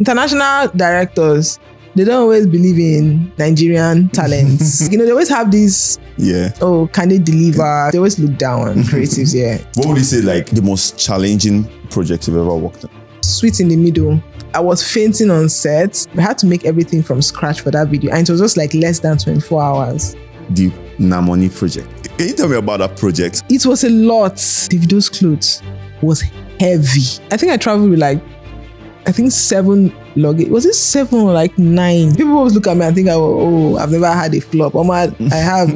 international directors, they don't always believe in Nigerian talents. They always have this, can they deliver? They always look down on creatives, What would you say, like, the most challenging project you've ever worked on? Sweet in the Middle. I was fainting on set. I had to make everything from scratch for that video. And it was just like less than 24 hours. The Namoni project. Can you tell me about that project? It was a lot. Davido's clothes was heavy. I think I traveled with 7 luggage. Was it 7 or 9? People always look at me and think, I've never had a flop. I have.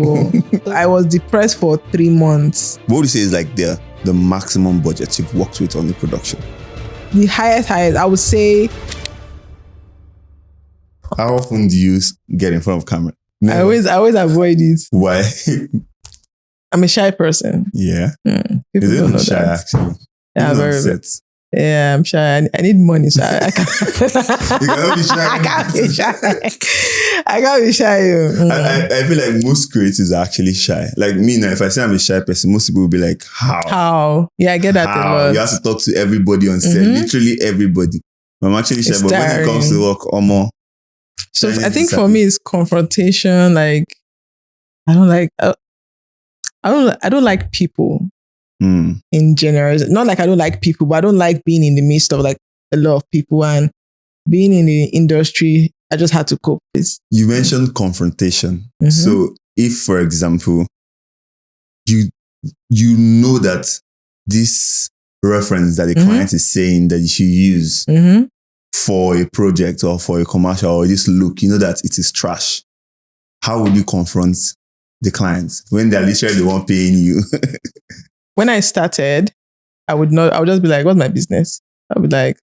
I was depressed for 3 months. What would you say is like the maximum budget you've worked with on the production? The highest, I would say. How often do you get in front of camera? Never. I always avoid it. Why? I'm a shy person. Yeah. People is don't know shy that. Actually? Yeah, very. Yeah, I'm shy. I need money, so I can't. You cannot be shy. I can't be shy. I can't be shy. I feel like most creatives are actually shy. Like me now, if I say I'm a shy person, most people will be like, how? How? Yeah, I get that a lot. You have to talk to everybody on set, literally everybody. I'm actually shy, but when it comes to work, So I think for me, it's confrontation. Like, I don't like people. In general, not like I don't like people, but I don't like being in the midst of like a lot of people, and being in the industry, I just had to cope with. You mentioned confrontation. So if, for example, you know that this reference that the client is saying that you should use for a project or for a commercial or this look, you know that it is trash. How would you confront the clients when they're literally the one paying you? When I started, I would just be like, what's my business? I would like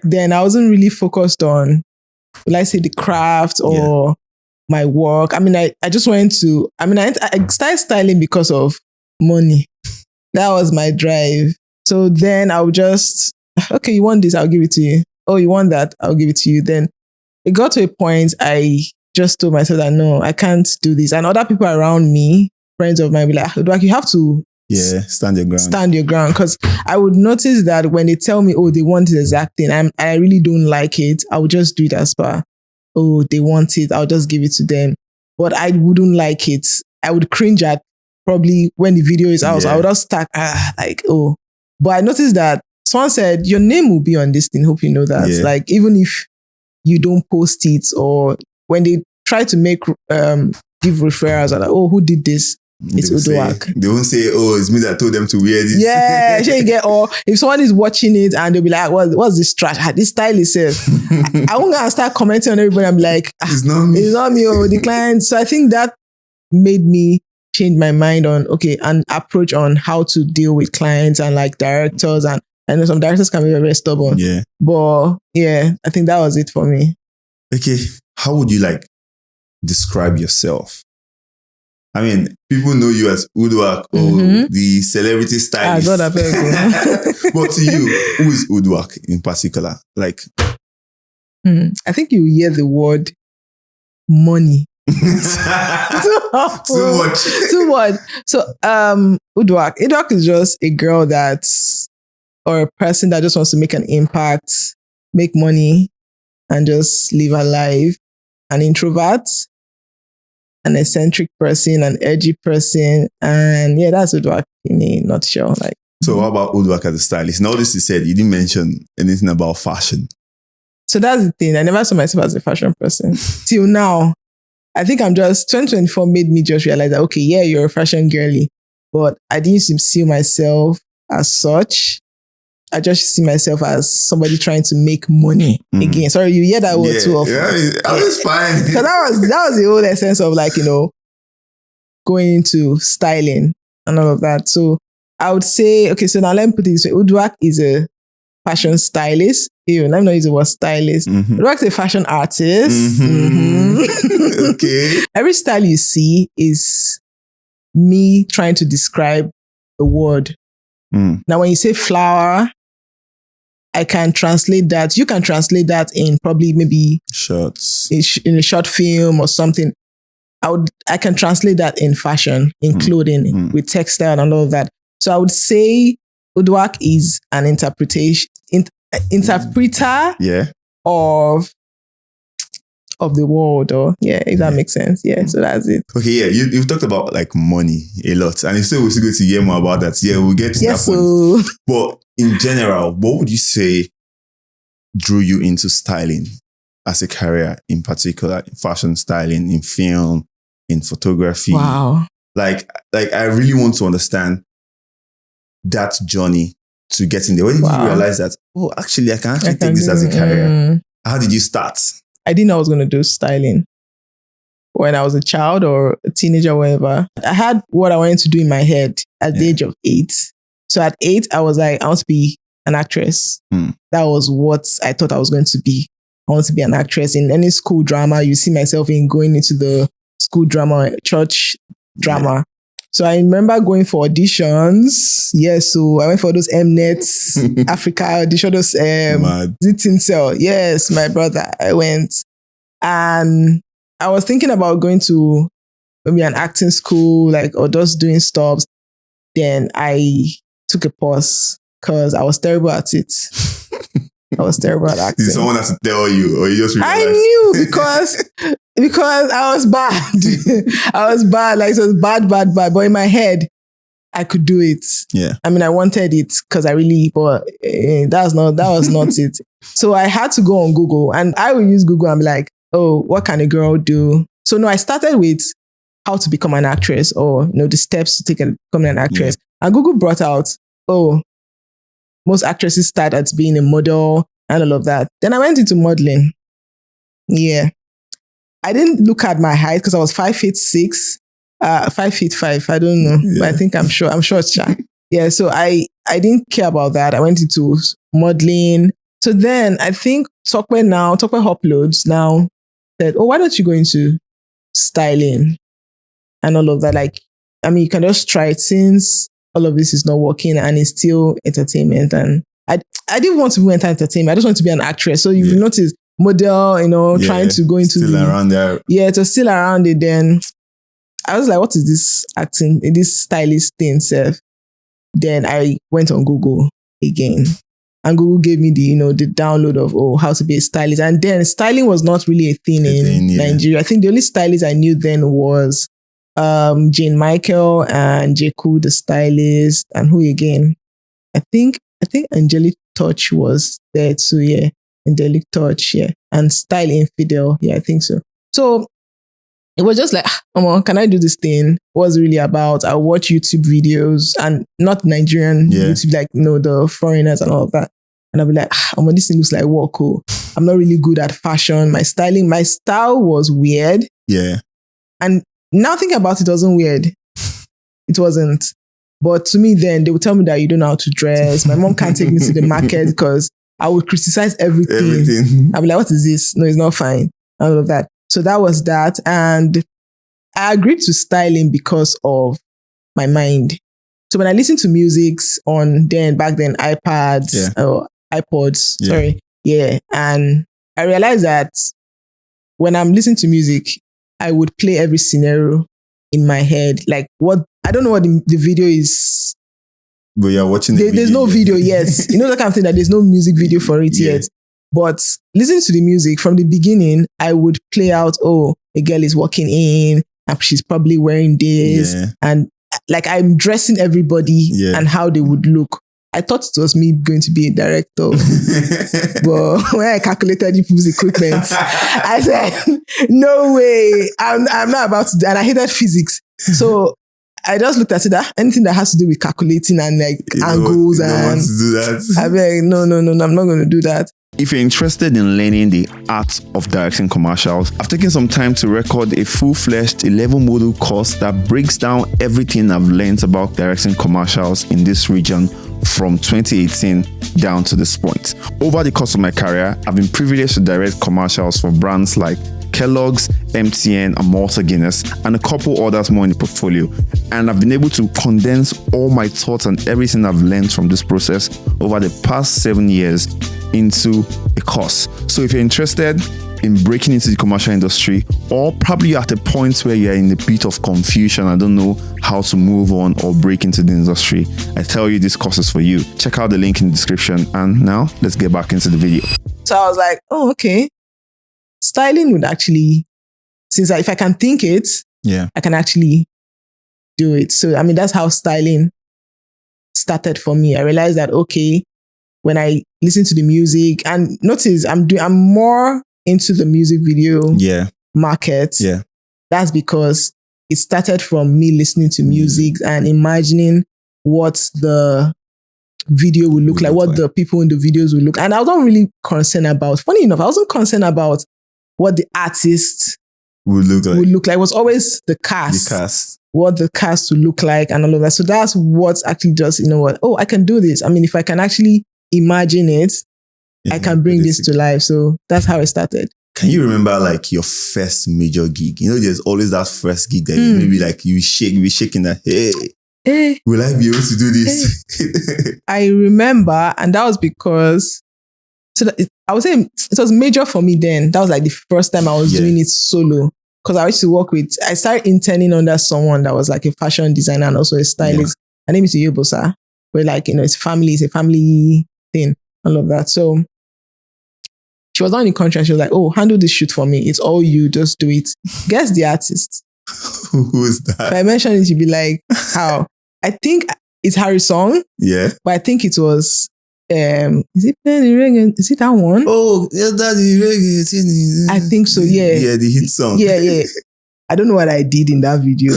then I wasn't really focused on, will I say, the craft or my work. I mean, I just went to, I started styling because of money. That was my drive. So then I would just, okay, you want this, I'll give it to you. Oh, you want that, I'll give it to you. Then it got to a point, I just told myself that no, I can't do this. And other people around me, friends of mine, be like, Uduak, you have to stand your ground. Stand your ground. Because I would notice that when they tell me, they want the exact thing, I really don't like it, I would just do it as per, they want it, I'll just give it to them. But I wouldn't like it. I would cringe at probably when the video is out. I would just start But I noticed that someone said, your name will be on this thing. Hope you know that. Yeah. Like, even if you don't post it, or when they try to give referrals, are like, who did this? It's Uduak. They won't say, it's me that told them to wear this. Yeah, sure you get. Or if someone is watching it and they'll be like, what's this trash? This Stylist says. I won't go and start commenting on everybody. I'm like, it's not me. It's not me, the client. So I think that made me change my mind on, an approach on how to deal with clients and like directors. And I know some directors can be very, very stubborn. Yeah. But I think that was it for me. Okay. How would you describe yourself? I mean, people know you as Uduak or the celebrity stylist. God, I beg. But to you, who is Uduak in particular? I think you hear the word money. Too much. So, Uduak is just a girl or a person that just wants to make an impact, make money, and just live her life. An introvert, an eccentric person, an edgy person, and that's Uduak in a nutshell. So what about Uduak as a stylist? Now this is said, you didn't mention anything about fashion. So that's the thing. I never saw myself as a fashion person till now. I think 2024 made me just realize that, you're a fashion girly, but I didn't see myself as such. I just see myself as somebody trying to make money again. Sorry, you hear that word too often. Yeah, was fine. Because that was the whole essence of going into styling and all of that. So I would say, so now let me put it this way. Uduak is a fashion stylist. Let me not use the word stylist. Uduak is a fashion artist. Okay. Every style you see is me trying to describe the word. Now, when you say flower, I can translate that. You can translate that in probably maybe shorts in a short film or something. I can translate that in fashion, in clothing, with textile and all of that. So I would say Uduak is an interpreter of the world, or if that makes sense. Yeah, so that's it. Okay, yeah, you've talked about like money a lot, and it's still good to hear more about that. Yeah, we'll get to that point. But in general, what would you say drew you into styling as a career, in particular in fashion styling, in film, in photography? Wow. Like I really want to understand that journey to getting there. When did you realize that, actually I can take this as a career? How did you start? I didn't know I was going to do styling when I was a child or a teenager or whatever. I had what I wanted to do in my head at the age of 8. So at 8, I was like, I want to be an actress. That was what I thought I was going to be. I want to be an actress. In any school drama, you see myself in going into the school drama, church drama. So I remember going for auditions. So I went for those Mnet Africa auditions, those Zitin Cell. Yes, my brother. I went, and I was thinking about going to maybe an acting school, or just doing stops. Then I took a pause because I was terrible at it. I was terrible at acting. Did someone has to tell you, or you just realized? I knew because I was bad. I was bad. It was bad. But in my head, I could do it. Yeah. I mean, I wanted it because but that was not it. So I had to go on Google, and I would use Google and be like, oh, what can a girl do? So no, I started with how to become an actress, or the steps to become an actress. Yeah. And Google brought out, most actresses start at being a model and all of that. Then I went into modeling. Yeah. I didn't look at my height because I was 5'6", 5'5". I don't know, but I think I'm short. I'm short, Sha. Yeah. So I didn't care about that. I went into modeling. So then I think Tokwe uploads now said, why don't you go into styling and all of that? You can just try it since all of this is not working and it's still entertainment. And I didn't want to be entertainment. I just want to be an actress. So you notice model, trying to go into around there. Yeah, it was still around it. Then I was like, what is this acting, this stylist thing, Seth? Then I went on Google again. And Google gave me the download of how to be a stylist. And then styling was not really a thing in Nigeria. I think the only stylist I knew then was Jane Michael and Jeku, the stylist, and who again? I think Angelic Touch was there too. Yeah, Angelic Touch. Yeah, and Style Infidel. Yeah, I think so. So it was just like, can I do this thing? What was it really about? I watch YouTube videos, and not Nigerian YouTube, the foreigners and all of that. And I'll be like, this thing looks like what cool. I'm not really good at fashion. My style was weird. Yeah. And now thinking about it, wasn't weird. It wasn't. But to me then, they would tell me that you don't know how to dress. My mom can't take me to the market because I would criticize everything. I'd be like, what is this? No, it's not fine. All of that. So that was that. And I agreed to styling because of my mind. So when I listened to music back then, iPads or iPods, and I realized that when I'm listening to music, I would play every scenario in my head. I don't know what the video is. But you're watching the video. There's no video yet. That kind of thing, that there's no music video for it yet. But listening to the music from the beginning, I would play out, a girl is walking in and she's probably wearing this. Yeah. And I'm dressing everybody and how they would look. I thought it was me going to be a director. But when I calculated people's equipment, I said, no way, I'm not about to do. And I hated physics. So I just looked at it, anything that has to do with calculating and angles you don't want to do that. I'm like, no, I'm not going to do that. If you're interested in learning the art of directing commercials, I've taken some time to record a full-fledged 11-module course that breaks down everything I've learned about directing commercials in this region from 2018 down to this point. Over the course of my career, I've been privileged to direct commercials for brands like Kellogg's, MTN, and Malta Guinness, and a couple others more in the portfolio. And I've been able to condense all my thoughts and everything I've learned from this process over the past 7 years into a course. So if you're interested in breaking into the commercial industry, or probably you're at a point where you're in a bit of confusion, I don't know how to move on or break into the industry, I tell you this course is for you. Check out the link in the description. And now let's get back into the video. So I was like, oh, okay. Styling would actually, if I can think it, I can actually do it. So, I mean, that's how styling started for me. I realized that, okay, when I listen to the music and notice I'm more into the music video market. Yeah. That's because it started from me listening to music and imagining what the video would look like, what the people in the videos would look. And I wasn't really concerned about, funny enough, I wasn't concerned about what the artist would look like. It was always the cast. What the cast would look like and all of that. So that's what's actually just, you know what, oh, I can do this. I mean, if I can actually imagine it, I can bring this to life. So that's how it started. Can you remember like your first major gig? You know, there's always that first gig that maybe like you be shaking that, hey, will I be able to do this? I remember, and that was because, I would say it was major for me then. That was like the first time I was doing it solo. Because I used to I started interning under someone that was like a fashion designer and also a stylist. Her name is Uduak. We're like, you know, it's a family thing, all of that. So she was not in contract. She was like, oh, handle this shoot for me. It's all you, just do it. Guess the artist. Who is that? If I mention it, she'd be like, how? I think it's Harry's song. Yeah. But I think it was, is it Reggae? Is it that one? Oh, yeah, Daddy Reggae. I think so, yeah. Yeah, the hit song. Yeah. I don't know what I did in that video,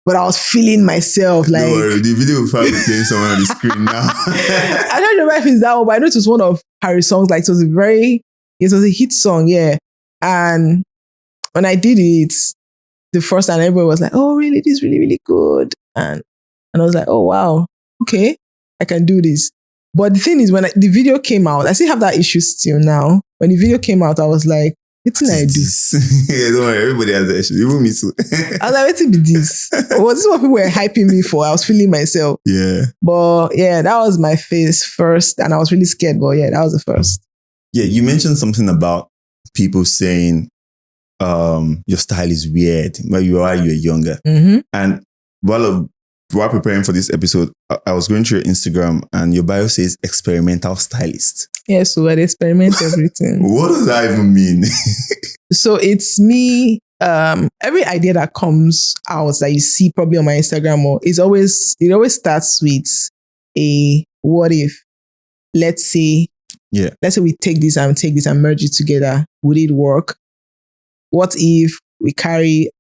but I was feeling myself like... Don't worry, the video will probably be playing somewhere on the screen now. I don't remember if it's that one, but I know it was one of Harry's songs. Like, it was a hit song, yeah. And when I did it, the first time everybody was like, oh, really? This is really, really good. And I was like, oh, wow. Okay, I can do this. But the thing is, when the video came out, I still have that issue still now. When the video came out, I was like, what did I do? Yeah, don't worry, everybody has that issue. Even me too. I was like, what did this? Was this what people were hyping me for? I was feeling myself. Yeah. But yeah, that was my first, and I was really scared. But yeah, that was the first. Yeah, you mentioned something about people saying your style is weird when you were younger. Mm-hmm. And while preparing for this episode, I was going through your Instagram and your bio says experimental stylist. Yeah, so I experiment everything. What does that even mean? So it's me, every idea that comes out that you see probably on my Instagram, it always starts with a what if. Let's say we take this and merge it together. Would it work? What if we carry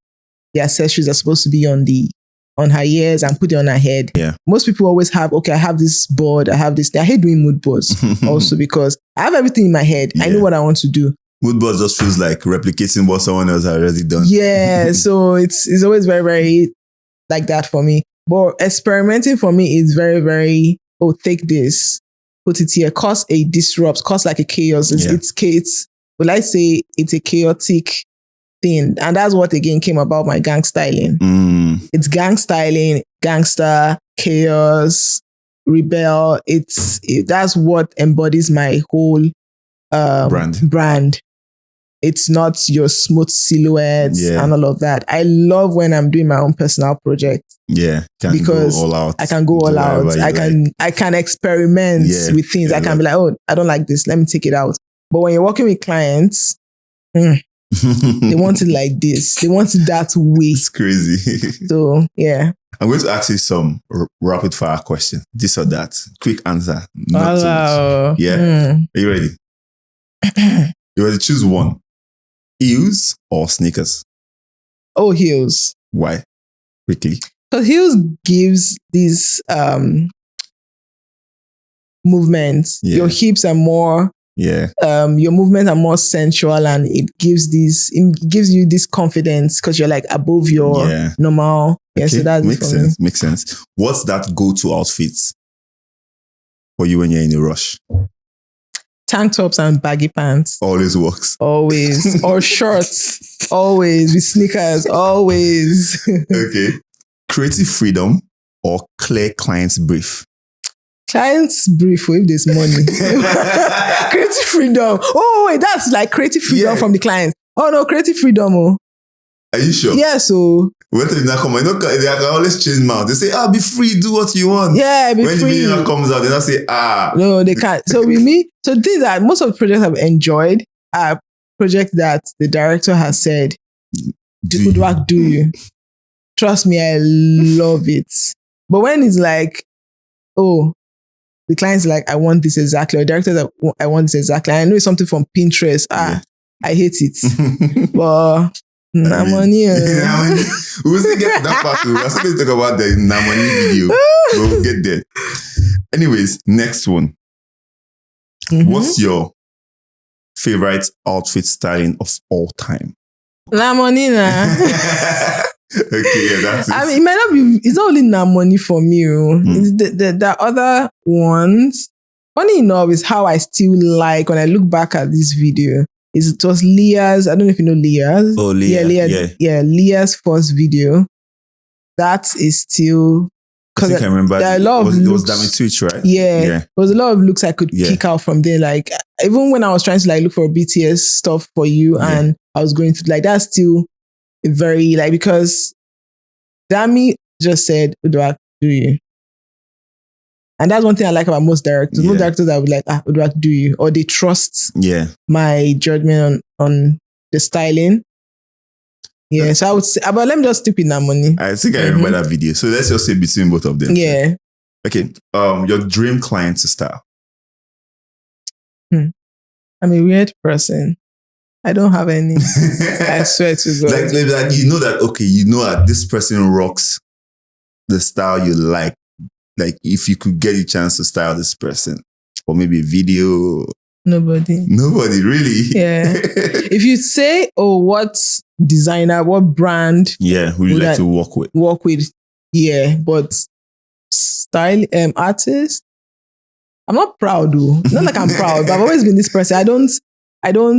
the accessories that's supposed to be on her ears and put it on her head? Yeah. Most people always have, okay, I have this board, I have this. I hate doing mood boards also because I have everything in my head. Yeah. I know what I want to do. Mood boards just feels like replicating what someone else has already done. Yeah. So it's always very, very like that for me. But experimenting for me is very, very, take this, put it here, cause a disrupt, cause like a chaos. Will I say it's a chaotic thing? And that's what again came about my gang styling. It's gang styling, gangster, chaos, rebel. That's what embodies my whole brand. It's not your smooth silhouettes and all of that. I love when I'm doing my own personal project. Yeah, because go all out. I can go all out. I can experiment with things. I can be like, oh, I don't like this. Let me take it out. But when you're working with clients, they want it like this. They want it that way. It's crazy. So, yeah. I'm going to ask you some rapid fire questions. This or that. Quick answer. Not too much. Yeah. Are you ready? You have to choose one. Heels or sneakers? Oh, heels. Why? Quickly. Because heels gives this movement. Yeah. Your hips are more... Yeah. Your movements are more sensual and it gives you this confidence because you're like above your normal. Yeah, okay. So that makes sense. What's that go-to outfit for you when you're in a rush? Tank tops and baggy pants. Always works. Always. Or shorts. Always. With sneakers. Always. Okay. Creative freedom or clear client's brief? Client's brief if there's money. Creative freedom. Oh, wait, that's like creative freedom from the client. Oh, no, creative freedom. Oh. Are you sure? Yeah, so When they not come, they can always change mouth. They say, be free, do what you want. Yeah, be when free. When the video comes out, they not say, No, they can't. So with me, so things that most of the projects I've enjoyed are projects that the director has said, Uduak, do you? Trust me, I love it. But when it's like, oh, the client's like, I want this exactly, or the director's like, I want this exactly. I know it's something from Pinterest. I hate it. But money. We'll still get to that part too. We're still going to talk about the money video. But we'll get there. Anyways, next one. What's your favorite outfit styling of all time? Money. Okay, yeah, that's it. I mean, it might not be, it's not only money for me. It's the other ones. Funny enough, is how I still like when I look back at this video. It was Leah's, I don't know if you know Leah's. Oh, Leah. Yeah, Leah's first video. That is still, I think I remember. There are a lot of it was looks. Damn Twitch, right? Yeah. There was a lot of looks I could pick out from there. Like, even when I was trying to like look for BTS stuff for you, and I was going through, like, that's still very, like, because Dami just said, Uduak, do you? And that's one thing I like about most directors. Most directors that would like, Uduak, do you? Or they trust my judgment on the styling. Yeah, so I would say, but let me just stick with money. I think I remember that video. So let's just say between both of them. Yeah. Okay. Your dream client to style. I'm a weird person. I don't have any. I swear to God. Like you know that this person rocks the style you like. Like if you could get a chance to style this person, or maybe a video. Nobody, really. Yeah. If you say, what designer, what brand, would you like to work with? Yeah, but style artist. I'm not proud though. Not like I'm proud, but I've always been this person. I don't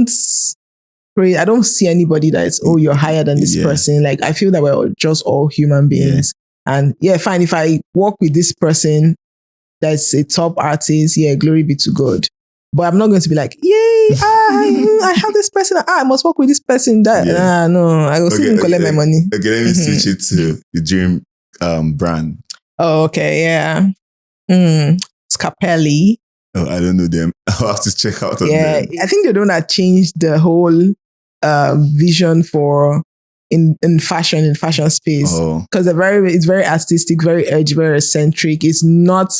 see anybody that's, you're higher than this person. Like, I feel that we're just all human beings. And fine, if I work with this person that's a top artist, glory be to God. But I'm not going to be like, yay, I have this person. I must work with this person. No, I will still collect my money. Okay, let me switch it to the dream brand. Oh, okay, yeah. Scapelli. Oh, I don't know them. I'll have to check out on them. I think they're the one that changed the whole vision for in fashion space. Because it's very artistic, very edgy, very eccentric. It's not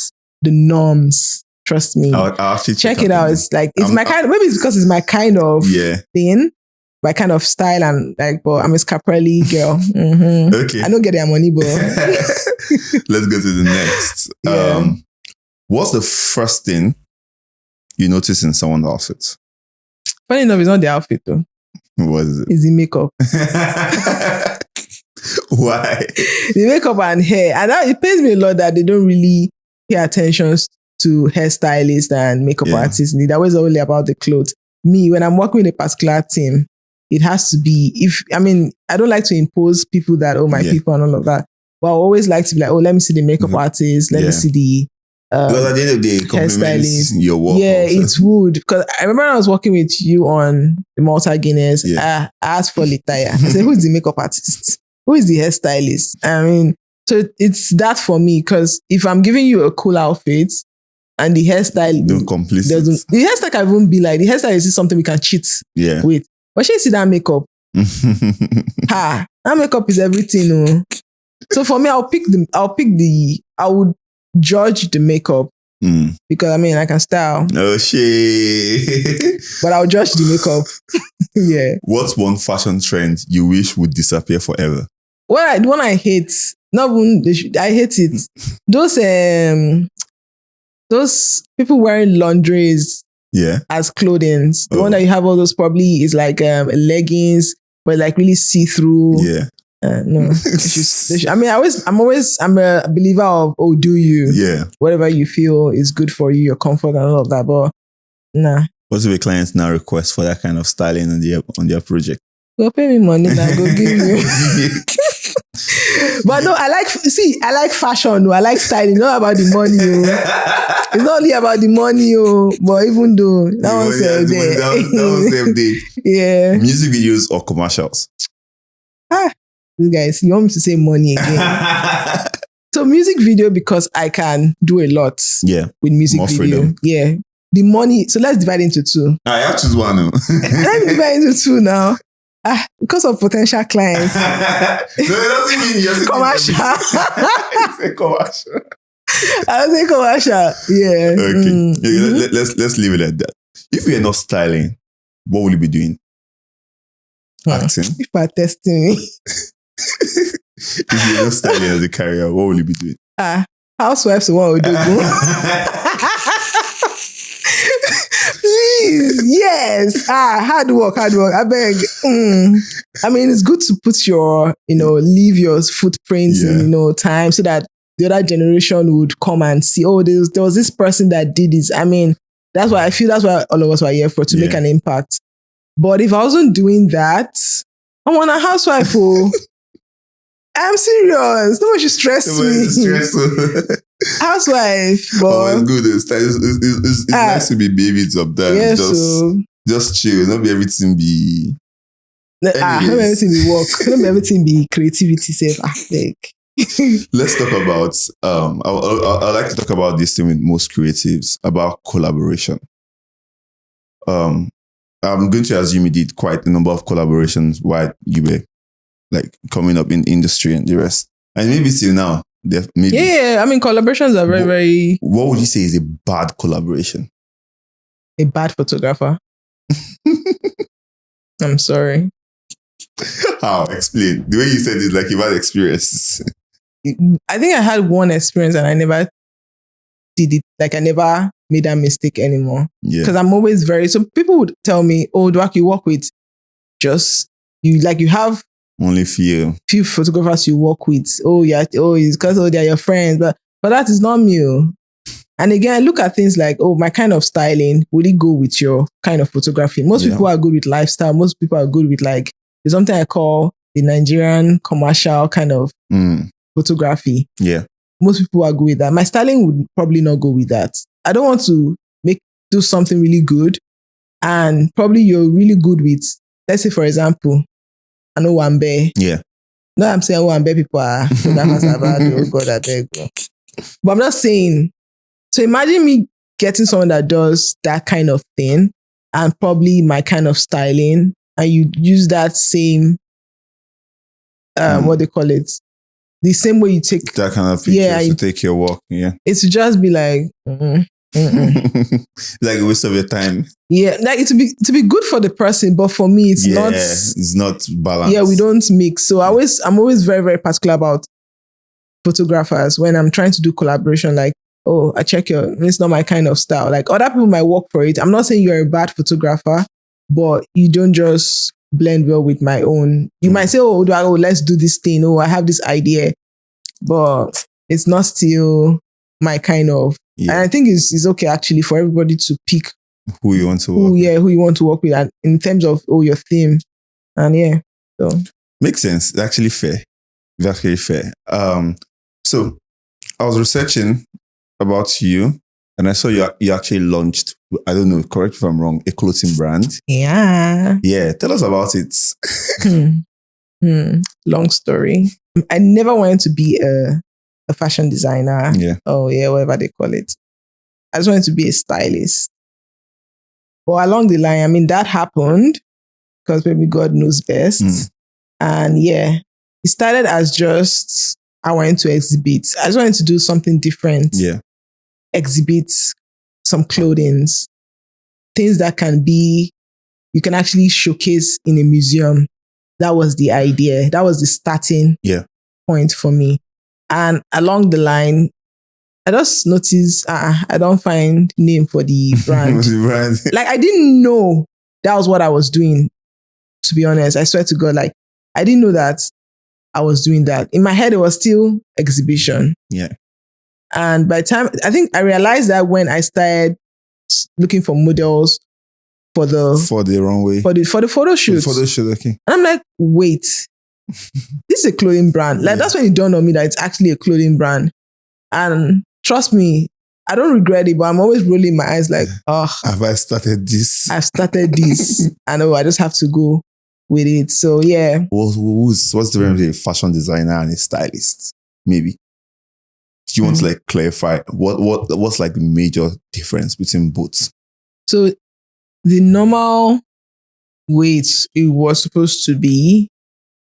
the norms. Trust me. I'll actually check it out. It's like, it's my kind of, maybe it's because it's my kind of thing, my kind of style, and like, but I'm a Scaparelli girl. Okay. I don't get their money, but let's go to the next. What's the first thing you notice in someone's outfit? Funny enough, it's not the outfit though. What is it? It's the makeup. Why? The makeup and hair. And it pains me a lot that they don't really pay attention to hairstylists and makeup artists. They're always only about the clothes. Me, when I'm working with a particular team, it has to be, I don't like to impose people that, my people and all of that. But I always like to be like, let me see the makeup artist. Let me see the because at the end of the day, compliments your work. Yeah, it would. Because I remember I was working with you on the Malta Guinness. I asked for Litaya. I said, who is the makeup artist? Who is the hairstylist? So it's that for me. Because if I'm giving you a cool outfit and the hairstyle don't complete it. The hairstyle can even be like, the hairstyle is something we can cheat with. But she see that makeup. That makeup is everything. So for me, I would judge the makeup because I can style. Oh shit! But I'll judge the makeup. What's one fashion trend you wish would disappear forever? The one I hate. Not even I hate it. Those people wearing lingeries as clothing. The one that you have all those probably is like leggings, but like really see through. No. I'm a believer of, do you? Whatever you feel is good for you, your comfort and all of that. But nah. What if a client now request for that kind of styling on their project? Go pay me money now, go give you. But no, I like fashion. No, I like styling. Not about the money. It's not only about the money. But even though that one saved day. Yeah. Music videos or commercials? This guys, you want me to say money again? So music video, because I can do a lot. Yeah. With music More video. freedom. Yeah. The money. So let's divide into two. I have to choose one. Let me divide into two now. Because of potential clients. No, it doesn't mean you have to commercial. Say commercial. I'll say commercial. Yeah. Okay. Let's leave it at that. If you're not styling, what will you be doing? Acting. If you're testing me. If you're not styling as a career, what will you be doing? Housewives want to do. Please, yes. Hard work. I beg. I mean, it's good to put your, leave your footprints in, time so that the other generation would come and see, there was this person that did this. I mean, that's why all of us were here for, to make an impact. But if I wasn't doing that, I want a housewife. I'm serious. No one should stress me. Housewife. But it's good. It's nice to be babies sometimes. Yes, just chill. Not be everything be. Not everything be work. Not everything be creativity. Safe. Let's talk about. I like to talk about this thing with most creatives about collaboration. I'm going to assume you did quite a number of collaborations while you were like coming up in industry and the rest, and maybe till now. Maybe. Yeah. I mean, collaborations are very, very. What would you say is a bad collaboration? A bad photographer. I'm sorry. How? Explain. The way you said it, like a bad experience. I think I had one experience and I never did it. Like I never made that mistake anymore. Yeah. Because I'm always so people would tell me, Uduak, you work with you have only few photographers you work with. It's because they're your friends. But that is not me. And again, I look at things like, my kind of styling, would it go with your kind of photography? Most people are good with lifestyle. Most people are good with there's something I call the Nigerian commercial kind of photography. Yeah. Most people are good with that. My styling would probably not go with that. I don't want to do something really good and probably you're really good with, let's say for example, I know Wambe. Yeah. No, I'm saying Wambe people are God, I beg. But I'm not saying. So imagine me getting someone that does that kind of thing and probably my kind of styling, and you use that same, what they call it, the same way you take that kind of pictures to take your walk. Yeah. It's to just be like, like a waste of your time. Yeah, like to be good for the person, but for me, it's not. It's not balanced. Yeah, we don't mix. So I'm always very, very particular about photographers when I'm trying to do collaboration. Like, I check it's not my kind of style. Like other people might work for it. I'm not saying you're a bad photographer, but you don't just blend well with my own. You might say, let's do this thing. I have this idea, but it's not still my kind of. Yeah. And I think it's okay actually for everybody to pick who you want to work with. Who you want to work with, and in terms of your theme. And so makes sense. It's actually fair. It's actually fair. So I was researching about you and I saw you actually launched, I don't know, correct if I'm wrong, a clothing brand. Yeah. Yeah. Tell us about it. Long story. I never wanted to be a fashion designer. Yeah. Whatever they call it. I just wanted to be a stylist. But along the line, I mean, that happened because maybe God knows best. And it started as just, I wanted to exhibit. I just wanted to do something different. Yeah. Exhibit some clothings, things that you can actually showcase in a museum. That was the idea. That was the starting point for me. And along the line, I just noticed, I don't find name for the brand. Like, I didn't know that was what I was doing, to be honest. I swear to God, like, I didn't know that I was doing that. In my head, it was still exhibition. Yeah. And by the time, I think I realized that when I started looking for models for the runway, for the photo shoot. For the photo shoot, okay. And I'm like, wait, this is a clothing brand. Like, that's when it dawned on me that it's actually a clothing brand. And trust me, I don't regret it, but I'm always rolling my eyes like, have I started this? I've started this. I know, I just have to go with it. So yeah. What's the difference between a fashion designer and a stylist? Maybe. Do you want to like clarify what's like the major difference between both? So the normal way it was supposed to be,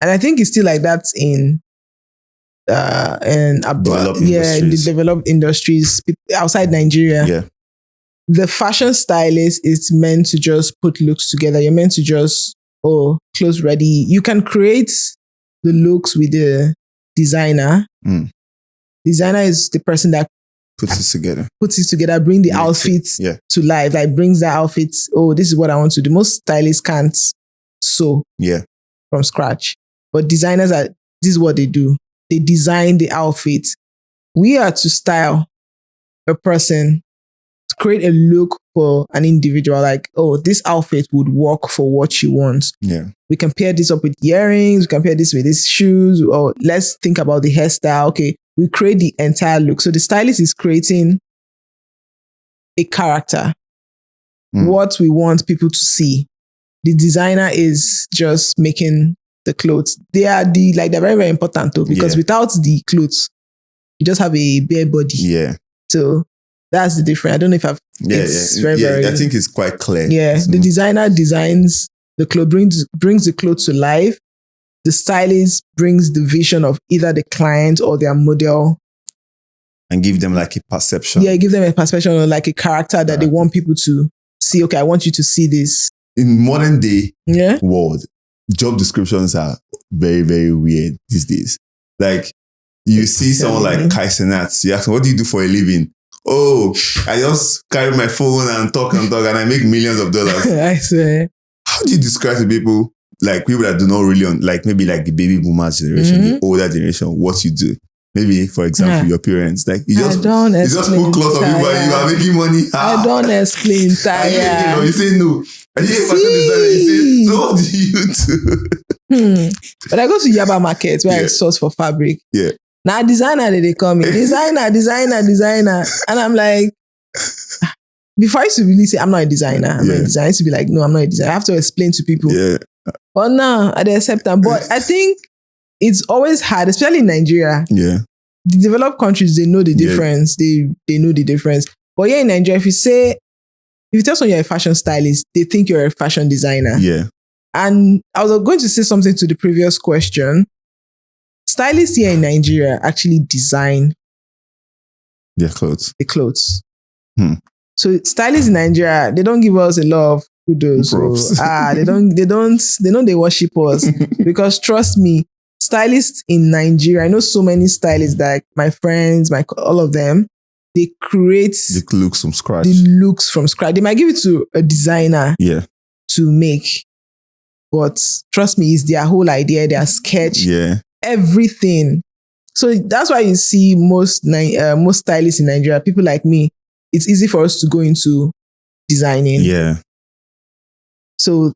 and I think it's still like that in Developed in the industries. developed industries outside Nigeria. Yeah. The fashion stylist is meant to just put looks together. You're meant to just clothes ready. You can create the looks with the designer. Designer is the person that puts it together, bring the outfits to life, like brings the outfits. Oh, this is what I want to do. Most stylists can't sew from scratch, but designers this is what they do. They design the outfit. We are to style a person, to create a look for an individual, like, oh, this outfit would work for what you want. Yeah. We can pair this up with earrings, we can pair this with these shoes, or let's think about the hairstyle. Okay, we create the entire look. So the stylist is creating a character, what we want people to see. The designer is just making the clothes. They're very, very important though, because without the clothes, you just have a bare body. Yeah. So that's the difference. I don't know if very, I think it's quite clear. Yeah. The designer designs the clothes, brings the clothes to life. The stylist brings the vision of either the client or their model. And give them like a perception. Yeah, give them a perception or like a character that they want people to see. Okay, I want you to see this. In modern day world, job descriptions are very, very weird these days. Like, you see someone like Kai Cenat, you ask him, what do you do for a living? Oh, I just carry my phone and talk and I make millions of dollars. I swear. How do you describe to people, like people that do not really, maybe like the baby boomers generation, the older generation, what you do? Maybe, for example, your parents, like you just put clothes on people and you are making money. I don't explain, Taya. You say no. And you fashion designer, you say, so what do you do? But I go to Yaba Market where I source for fabric. Yeah. Now designer, they call me. Designer. And I'm like, before I used to really say, I'm not a designer. I'm not a designer. I used to be like, no, I'm not a designer. I have to explain to people. Yeah. But now, I accept them. But I think it's always hard, especially in Nigeria. Yeah. The developed countries, they know the difference. They know the difference. But here in Nigeria, if you tell someone you're a fashion stylist, they think you're a fashion designer. Yeah. And I was going to say something to the previous question. Stylists here in Nigeria actually design their clothes. The clothes. So stylists in Nigeria, they don't give us a lot of kudos. They worship us. Because trust me, stylists in Nigeria, I know so many stylists, like my friends, all of them, they create the looks from scratch. They might give it to a designer to make. But trust me, it's their whole idea, their sketch, everything. So that's why you see most stylists in Nigeria, people like me, it's easy for us to go into designing. Yeah. So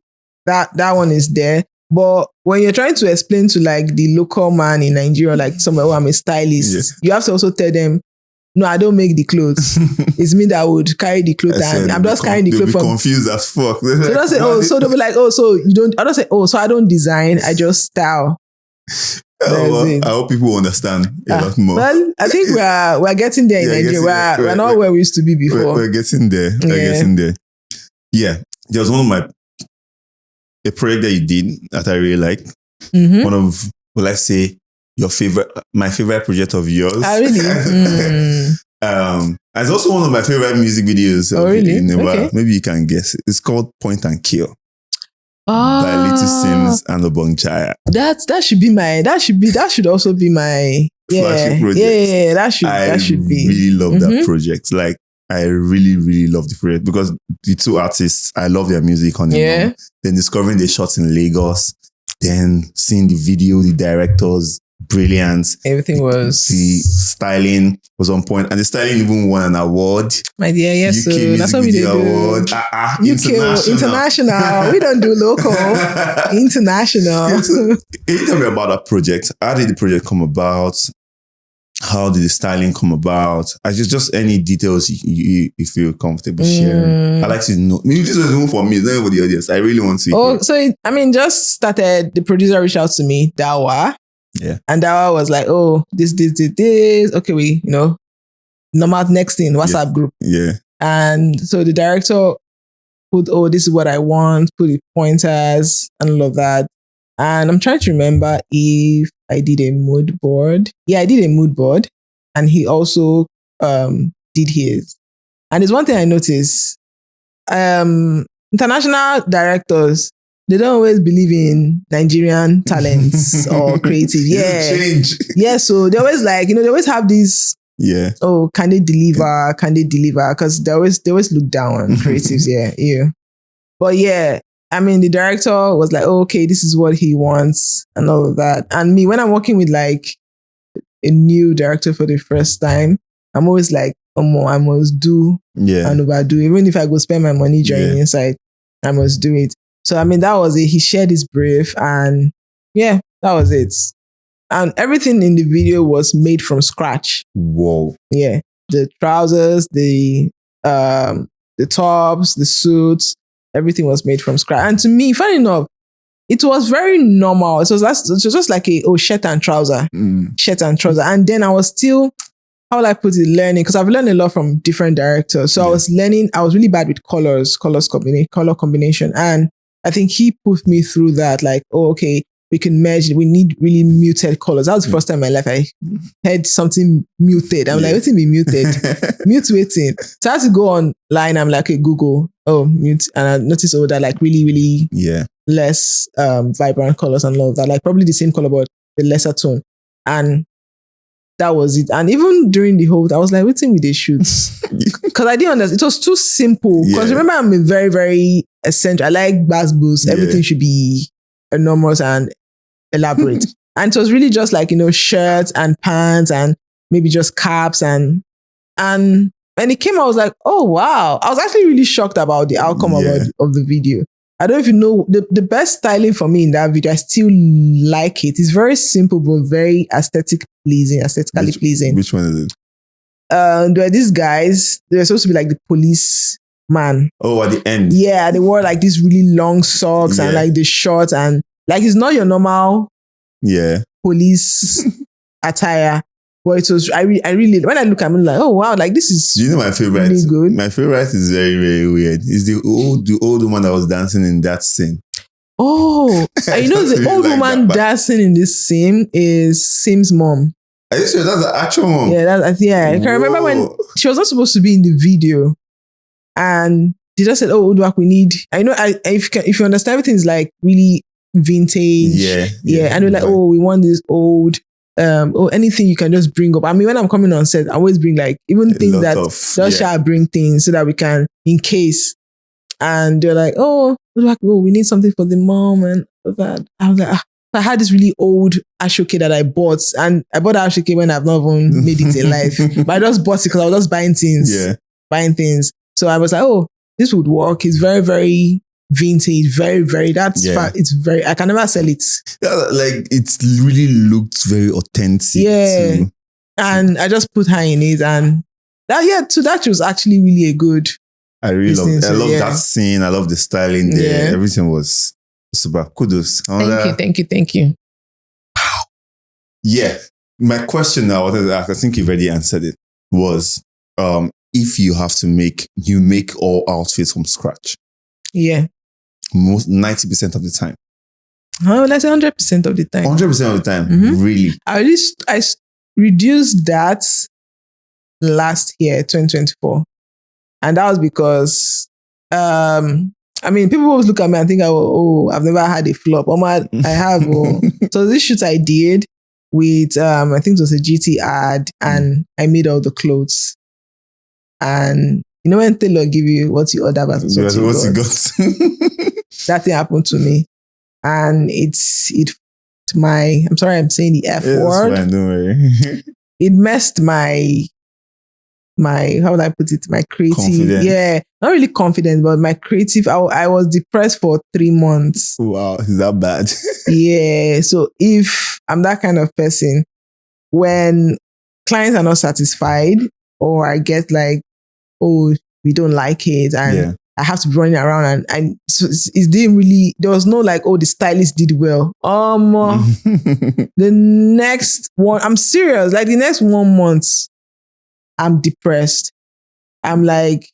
that one is there. But when you're trying to explain to like the local man in Nigeria, like somewhere where I'm a stylist, you have to also tell them, no, I don't make the clothes. It's me that would carry the clothes. And I'm just carrying the clothes from... confused as fuck. So don't say, so they'll be like, so you don't... I don't say, so I don't design, I just style. I hope people understand a lot more. Well, I think we're getting there in Nigeria. We're not where we used to be before. We're getting there. We're getting there. Yeah. There was a project that you did that I really liked. One of, let's say, my favorite project of yours. Oh, really? It's also one of my favorite music videos. Oh, really? Okay. Maybe you can guess it. It's called Point and Kill. By Little Sims and Obongjaya. That should also be my flagship project. Yeah, that should be. I really love that project. Like, I really, really love the project because the two artists, I love their music on the own. Then discovering the shots in Lagos, then seeing the video, the directors, brilliant. Everything was... The styling was on point. And the styling even won an award. My dear, yes. UK Music that's what we Video Award. International. We don't do local. International. Can you tell me about that project? How did the project come about? how did the styling come about? I just any details you feel comfortable sharing. I like to know. Maybe this was even for me, it's not even for the audience. I really want to hear. So just started, the producer reached out to me, Dawa. Yeah. And Dawa was like, oh, this. Okay, we, normal next thing, WhatsApp group. Yeah. And so the director put, oh, this is what I want, put the pointers and all of that. And I'm trying to remember if I did a mood board. Yeah, I did a mood board. And he also did his. And there's one thing I noticed. International directors, they don't always believe in Nigerian talents or creative. Yeah. Yeah, so they always they always have these. Yeah. Oh, can they deliver? Can they deliver? Because they always look down on creatives. Yeah. But yeah, the director was like, oh, okay, this is what he wants and all of that. And me, when I'm working with a new director for the first time, I'm always like, I must do and overdo. Even if I go spend my money joining inside, I must do it. So, that was it. He shared his brief and yeah, that was it. And everything in the video was made from scratch. Whoa. Yeah. The trousers, the tops, the suits, everything was made from scratch. And to me, funny enough, it was very normal. It was just like shirt and trouser. Shirt and trouser. And then I was still, how will I put it, learning? Because I've learned a lot from different directors. So I was learning, I was really bad with color combination. And I think he put me through that, okay, we can merge, we need really muted colors. That was the first time in my life I heard something muted. I'm like, waiting be muted. Mute waiting. So I had to go online. I'm like, okay, Google, mute. And I noticed that really, really less vibrant colors and all of that. Probably the same color, but the lesser tone. And that was it. And even during the whole, I was like, waiting with the shoots. Because I didn't understand. It was too simple. Because remember, I'm a very, very eccentric. I like bass boost. Everything should be enormous and elaborate. And it was really just shirts and pants and maybe just caps and when it came, I was like, oh wow. I was actually really shocked about the outcome of the video. I don't know if you know the best styling for me in that video. I still like it. It's very simple but very aesthetically pleasing. Which one is it? There were these guys. They were supposed to be like the police man. Oh, at the end. Yeah, they wore these really long socks and the shorts and it's not your normal police attire. But it was, I really, when I look at it, I'm like, oh wow, this is Do you know my favorite? Really good. My favorite is very, very weird. It's the old woman that was dancing in that scene. Oh, the old woman dancing in this scene is Sim's mom. Are you sure that's the actual mom? Yeah, I can remember when she was not supposed to be in the video. And they just said, oh, Uduak, we need, if you understand, everything is really vintage. Yeah. And we're like, oh, we want this old, anything you can just bring up. When I'm coming on set, I always bring even things that just shall bring things so that we can, in case. And they're like, oh, we need something for the mom and that. I was like, I had this really old ashoke that I bought. And I bought that ashoke when I've not even made it in life. But I just bought it because I was just buying things. Yeah. Buying things. So I was like, oh, this would work. It's very, very vintage. Very, very, it's very, I can never sell it. It really looked very authentic. Yeah. And I just put her in it. And that was actually really a good. I love that scene. I love the styling there. Yeah. Everything was super. Kudos. Thank you. Yeah. My question now, I wanted to ask, I think you've already answered it, was if you have to make all outfits from scratch. Yeah. Most 90% of the time. Oh, let's say 100% of the time. 100% of the time. Mm-hmm. Really? I reduced that last year, 2024. And that was because, people always look at me and think, I've never had a flop. I have. So this shoot I did with, I think it was a GT ad, and I made all the clothes. And when tailor give you what you order versus what you got. That thing happened to me. And I'm sorry I'm saying the F word. That's fine, don't worry. It messed my, how would I put it? My creative. Confidence. Yeah. Not really confident, but my creative. I was depressed for 3 months. Wow. Is that bad? Yeah. So if I'm that kind of person, when clients are not satisfied, or I get like, oh, we don't like it, and I have to be running around, and so it didn't really. There was no like, oh, the stylist did well. The next one, I'm serious. Like the next 1 month, I'm depressed. I'm like,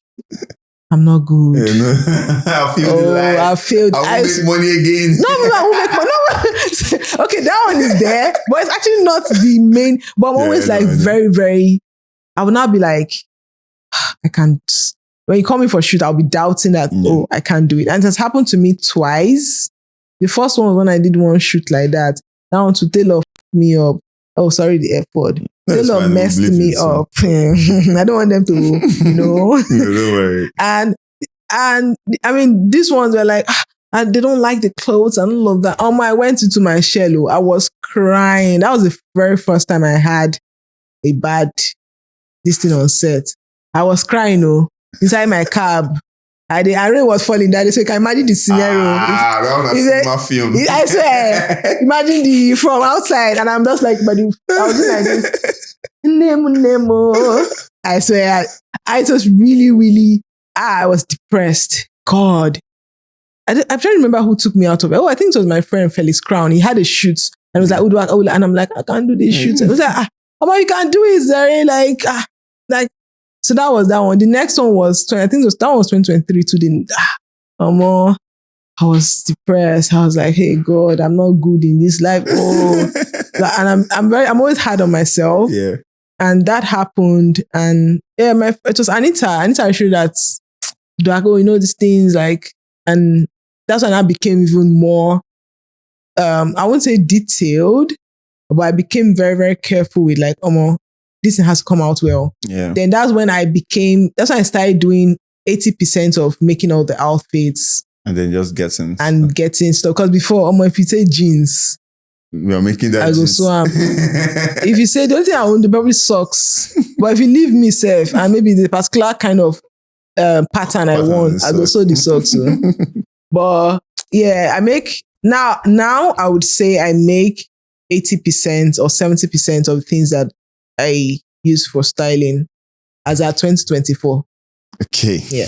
I'm not good. I feel I failed. I will make money again. No, I won't make money. No. Okay, that one is there, but it's actually not the main. But I'm always like very, very. I will now be like, I can't. When you call me for shoot, I'll be doubting that, oh, I can't do it. And it has happened to me twice. The first one was when I did one shoot like that. That one to tailor me up. Oh, sorry, the airport. Tailor messed me up. I don't want them to, No, don't worry. And I mean, these ones were like, they don't like the clothes and all of that. I went into my shell. I was crying. That was the very first time I had a bad this thing on set. I was crying, inside my cab. I rain was falling that day, so you can imagine the scenario. That was my film. I swear, imagine from outside, and I'm just like, I was just like this. Nemo. I swear, I was really, really, I was depressed. God. I'm trying to remember who took me out of it. Oh, I think it was my friend Felix Crown. He had a shoot, and it was like, Uduak, and I'm like, I can't do this shoot. And it was like, you can't do it, Zari. Like, so that was that one. The next one was, I think that was 2023 too. I was depressed. I was like, hey God, I'm not good in this life. Oh, and I'm always hard on myself. Yeah. And that happened. And it was Anita. Anita showed that, these things like, and that's when I became even more, I won't say detailed, but I became very, very careful with like, this thing has to come out well. Yeah. Then that's when I started doing 80% of making all the outfits. And then just getting stuff. Because before, if you say jeans, we are making that. I go swam. If you say the only thing I want, the probably socks. But if you leave me safe, and maybe the particular kind of pattern I want, I go sew the socks. But yeah, I make now I would say I make 80% or 70% of things that I use for styling as at 2024. Okay. Yeah.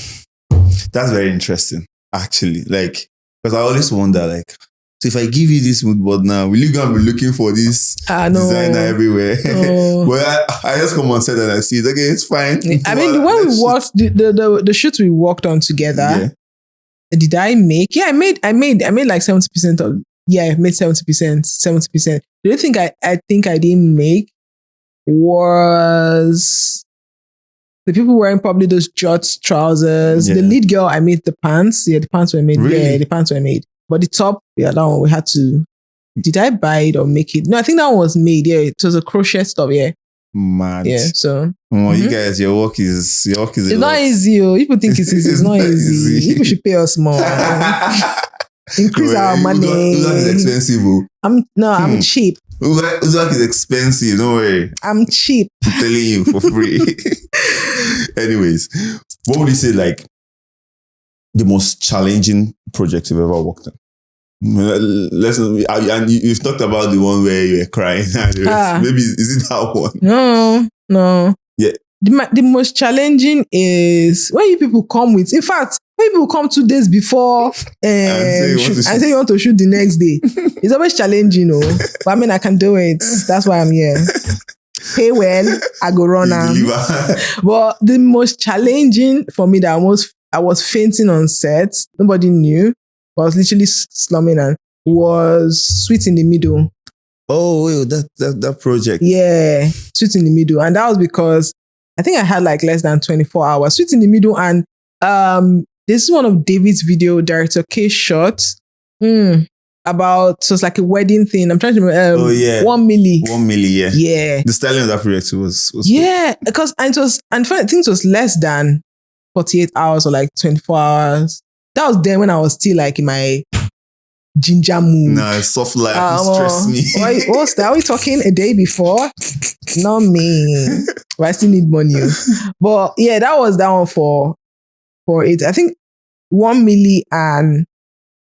That's very interesting, actually. Like, because I always wonder, like, so if I give you this mood board now, will you go and be looking for this designer everywhere? No. But I just come on set and I see it. Okay, it's fine. I mean, when we worked, the shoot we worked on together, did I make? Yeah, I made like 70% of, I made 70%. The only thing I think I didn't make was the people wearing probably those jorts trousers. The lead girl, I made the pants. Yeah, the pants were made. Really? Yeah, the pants were made. But the top, that one we had to. Did I buy it or make it? No, I think that one was made. Yeah, it was a crochet stuff. Yeah. Mad. Yeah. So. You guys, your work is. It's not easy. People think it's easy. It's not easy. People should pay us more. Increase our money. Uduak is expensive. I'm cheap. Uduak is expensive. Don't worry. I'm cheap. I'm telling you for free. Anyways, what would you say like the most challenging project you've ever worked on? And you've talked about the one where you were crying. Maybe is it that one? No. Yeah. The most challenging is when you people come with. In fact, when people come 2 days before and say you want to shoot the next day, it's always challenging, But I mean, I can do it. That's why I'm here. Pay well, I go run am. But the most challenging for me that I was fainting on set. Nobody knew. I was literally slumming and was Sweet in the Middle. Oh, that project. Yeah, Sweet in the Middle. And that was because I think I had like less than 24 hours. Sweet in the Middle. And this is one of David's video director K shots. About, so it's like a wedding thing. I'm trying to remember. 1 milli. 1 milli, yeah. Yeah. The styling of that project was yeah, because I think it was less than 48 hours or like 24 hours. That was then when I was still like in my ginger mood. Nah, soft life stress me. What's that? Are we talking a day before? Not me. But I still need money. But yeah, that was that one for it. I think 1 milli and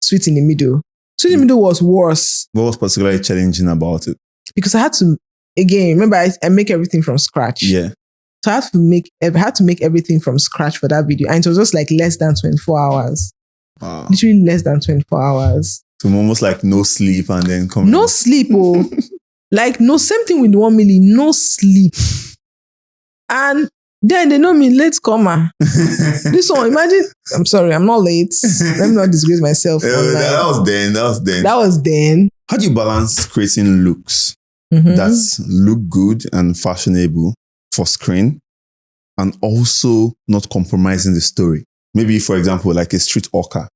Sweet in the Middle. Sweet in the Middle was worse. What was particularly challenging about it? Because I had to again, remember I make everything from scratch. Yeah. So I had to make everything from scratch for that video. And it was just like less than 24 hours. Wow. Literally less than 24 hours. So almost like no sleep and then come. No sleep, oh. Like, no, same thing with 1 million, no sleep. And then they know me late comer. This one, imagine, I'm sorry, I'm not late. Let me not disgrace myself. That was then. How do you balance creating looks that look good and fashionable for screen and also not compromising the story? Maybe, for example, like a street hawker.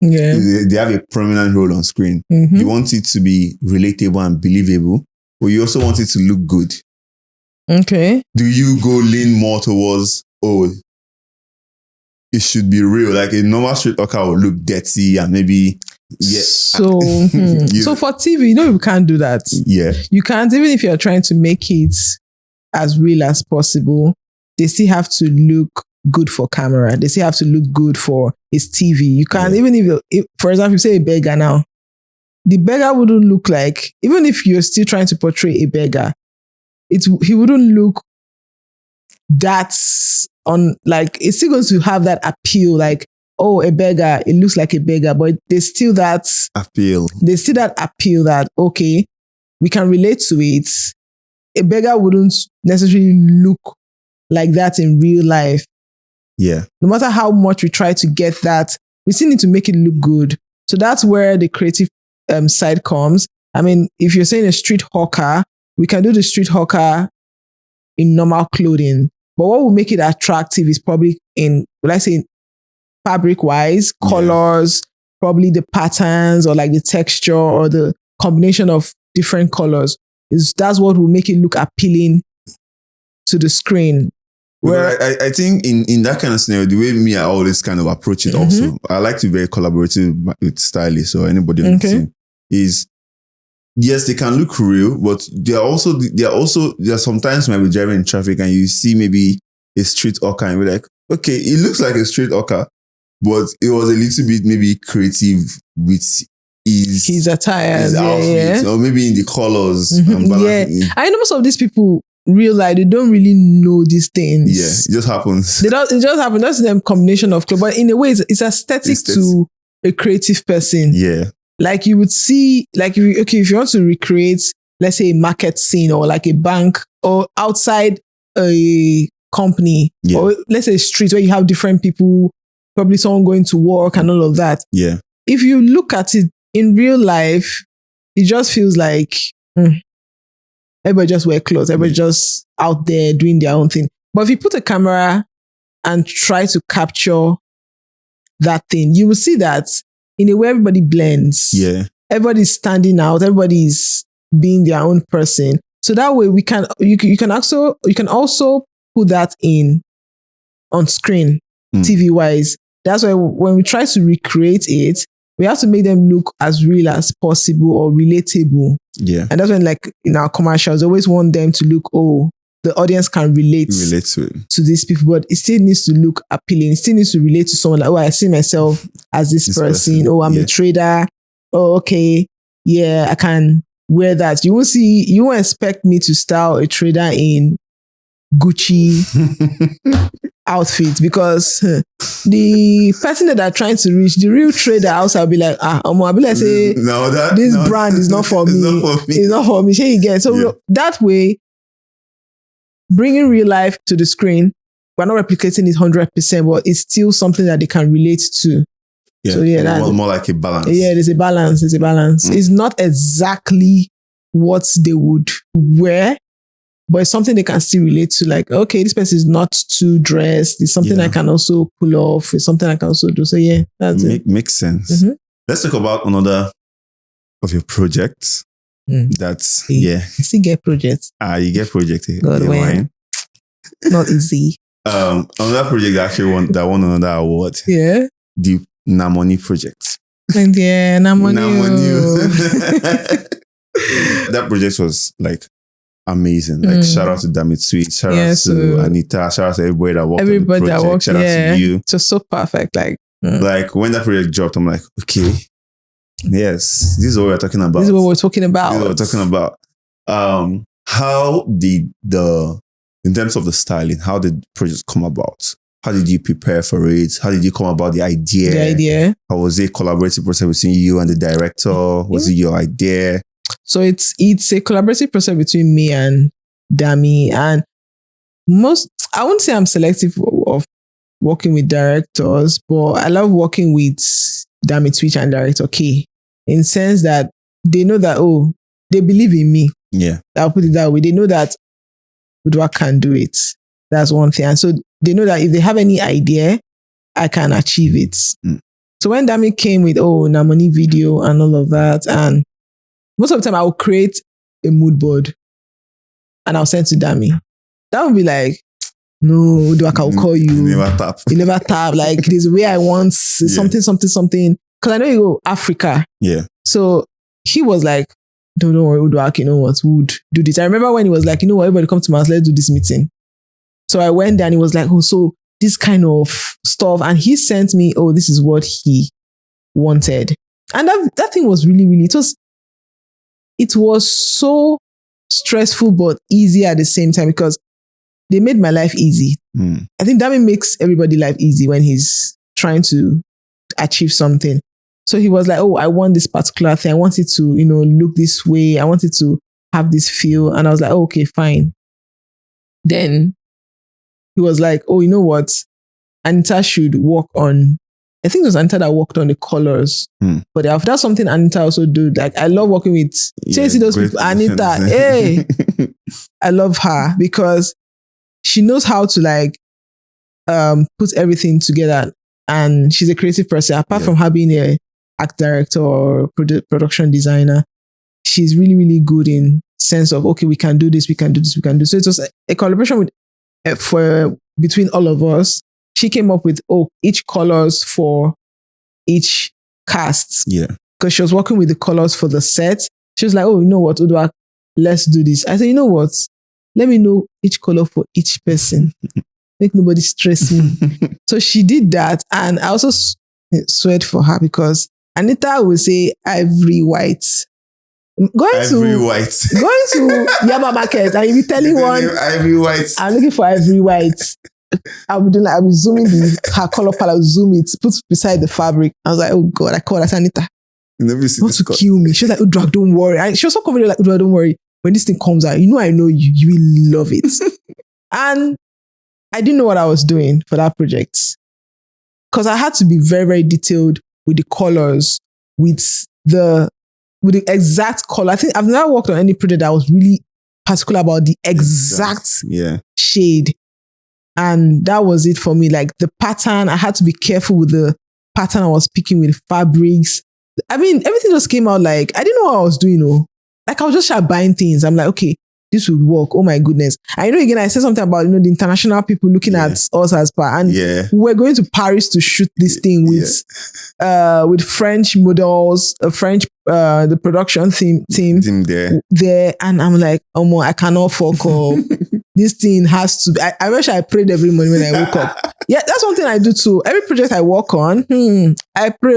Yeah. They have a prominent role on screen. You want it to be relatable and believable, but you also want it to look good. Okay. Do you go lean more towards, it should be real? Like a normal street hawker will look dirty and maybe... Yeah. So, so for TV, you can't do that. Yeah. You can't, even if you're trying to make it as real as possible, they still have to look good for camera. They still have to look good for its TV. You can't, even if, for example, you say a beggar now, the beggar wouldn't look like, even if you're still trying to portray a beggar, he wouldn't look that on, like, it's still going to have that appeal, like, oh, a beggar, it looks like a beggar, but there's still that appeal. There's still that appeal that, okay, we can relate to it. A beggar wouldn't necessarily look like that in real life. Yeah. No matter how much we try to get that, we still need to make it look good. So that's where the creative side comes. I mean, if you're saying a street hawker, we can do the street hawker in normal clothing. But what will make it attractive is probably fabric-wise, colors, probably the patterns or like the texture or the combination of different colors. That's what will make it look appealing to the screen. Where I think in that kind of scenario, the way I always kind of approach it also, I like to be very collaborative with stylists or anybody on the team, is yes, they can look real, but they are sometimes might be driving in traffic and you see maybe a street hawker and be like, okay, it looks like a street hawker, but it was a little bit maybe creative with his attire, his outfit, or maybe in the colors. I know most of these people real life, they don't really know these things. Yeah, it just happens. It just happens. That's the combination of clothes. But in a way, it's aesthetic to a creative person. Yeah. Like you would see, like if you want to recreate, let's say a market scene or like a bank or outside a company or let's say a street where you have different people, probably someone going to work and all of that. Yeah. If you look at it in real life, it just feels like everybody just wear clothes. Everybody just out there doing their own thing. But if you put a camera and try to capture that thing, you will see that in a way everybody blends. Yeah. Everybody's standing out. Everybody's being their own person. So that way you can also put that in on screen, TV wise. That's why when we try to recreate it, we have to make them look as real as possible or relatable. Yeah. And that's when, like, in our commercials, always want them to look, the audience can relate to these people, but it still needs to look appealing. It still needs to relate to someone like, I see myself as this person. I'm a trader. Okay. Yeah, I can wear that. You won't expect me to style a trader in Gucci outfit, because the person that are trying to reach, the real trader also, I'll be like, I'll be like, say, this brand is not for me. It's not for me. Shall you get? So that way, bringing real life to the screen, we're not replicating it 100%, but it's still something that they can relate to. Yeah. So that's more like a balance. Yeah, there's a balance. It's not exactly what they would wear, but it's something they can still relate to. Like, okay, this person is not too dressed. It's something I can also pull off. It's something I can also do. So yeah, that's it. Makes sense. Let's talk about another of your projects. That's I still get projects. You get projects. God, when? Not easy. Another project actually won another award. Yeah. The Namoni project. Yeah, Namoni. That project was like amazing. Like shout out to Damit Sweet, shout out to Anita, shout out to everybody that worked on the project. Shout out to you. It was so perfect. Like when that project dropped, I'm like, okay, yes, this is what we're talking about. This is what we're talking about. How how did in terms of the styling, how did the project come about? How did you prepare for it? How did you come about the idea? The idea. How was it a collaborative process between you and the director? Was it your idea? So it's a collaborative process between me and Dami. And I wouldn't say I'm selective of working with directors, but I love working with Dami Twitch and director K, in the sense that they know that, they believe in me. Yeah. I'll put it that way. They know that Uduak can do it. That's one thing. And so they know that if they have any idea, I can achieve it. So when Dami came with, Namoni video and all of that, and most of the time I will create a mood board and I'll send to Dami. That would be like, no, Uduak, I'll call you. You never tap. You never tap. Like, there's a way I want something. Because I know you go Africa. Yeah. So he was like, don't worry, Uduak, you know what, would do this. I remember when he was like, you know what, everybody come to my house, let's do this meeting. So I went there and he was like, so this kind of stuff. And he sent me, this is what he wanted. And that thing was really, really, it was so stressful, but easy at the same time, because they made my life easy. I think that makes everybody's life easy when he's trying to achieve something. So he was like, I want this particular thing. I want it to, look this way. I want it to have this feel. And I was like, okay, fine. Then he was like, you know what? Anita should work on, I think it was Anita that worked on the colors. But that's something Anita also do. Like, I love working with, see those people. Anita, hey, I love her because she knows how to put everything together. And she's a creative person. Apart from her being a act director or production designer, she's really, really good in sense of, okay, we can do this, we can do this, we can do. So it was a collaboration between all of us. She came up with each colors for each cast. Yeah. Because she was working with the colors for the set. She was like, you know what, Uduak, let's do this. I said, you know what? Let me know each color for each person. Make nobody stress me. So she did that. And I also sweat for her because Anita will say ivory white. Going to Yaba Market and you'll be telling one, ivory white. I'm looking for ivory white. I'll be zooming her color palette, zoom it, put beside the fabric. I was like, oh God, I called her Anita. You never see want to kill me. She was like, Uduak, don't worry. She was so confident, like, Uduak, don't worry. When this thing comes out, I know you will love it. And I didn't know what I was doing for that project because I had to be very, very detailed with the colors, with the exact color. I think I've never worked on any project that was really particular about the exact shade. And that was it for me. Like the pattern, I had to be careful with the pattern I was picking with fabrics. I mean, everything just came out like, I didn't know what I was doing. Like I was just start buying things. I'm like, okay, this would work. Oh my goodness. I know again, I said something about, the international people looking at us as part. And we're going to Paris to shoot this thing with French models, the production team there. And I'm like, I cannot fuck up. This thing has to be, I wish I prayed every morning when I woke up. Yeah, that's one thing I do too. Every project I work on, I pray,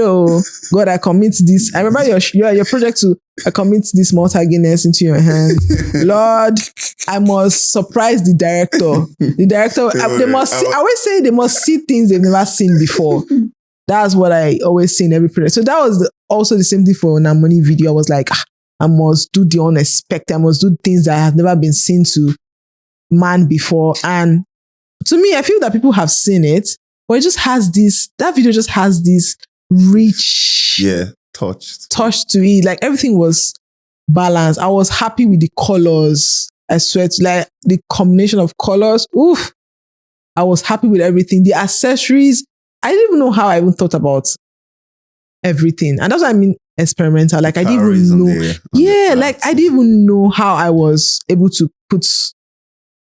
God, I commit this. I remember your project too. I commit this Malta Guinness into your hand. Lord, I must surprise the director. The director, they must see, I always say they must see things they've never seen before. That's what I always say in every project. So that was also the same thing for Namoni video. I was like, I must do the unexpected. I must do things that have never been seen to man before. And to me, I feel that people have seen it, but it just has that video just has this rich touch to it. Like everything was balanced. I was happy with the colors. I swear to, like the combination of colors. Oof. I was happy with everything. The accessories, I didn't even know how I even thought about everything. And that's what I mean experimental. Like I didn't even know. Like I didn't even know how I was able to put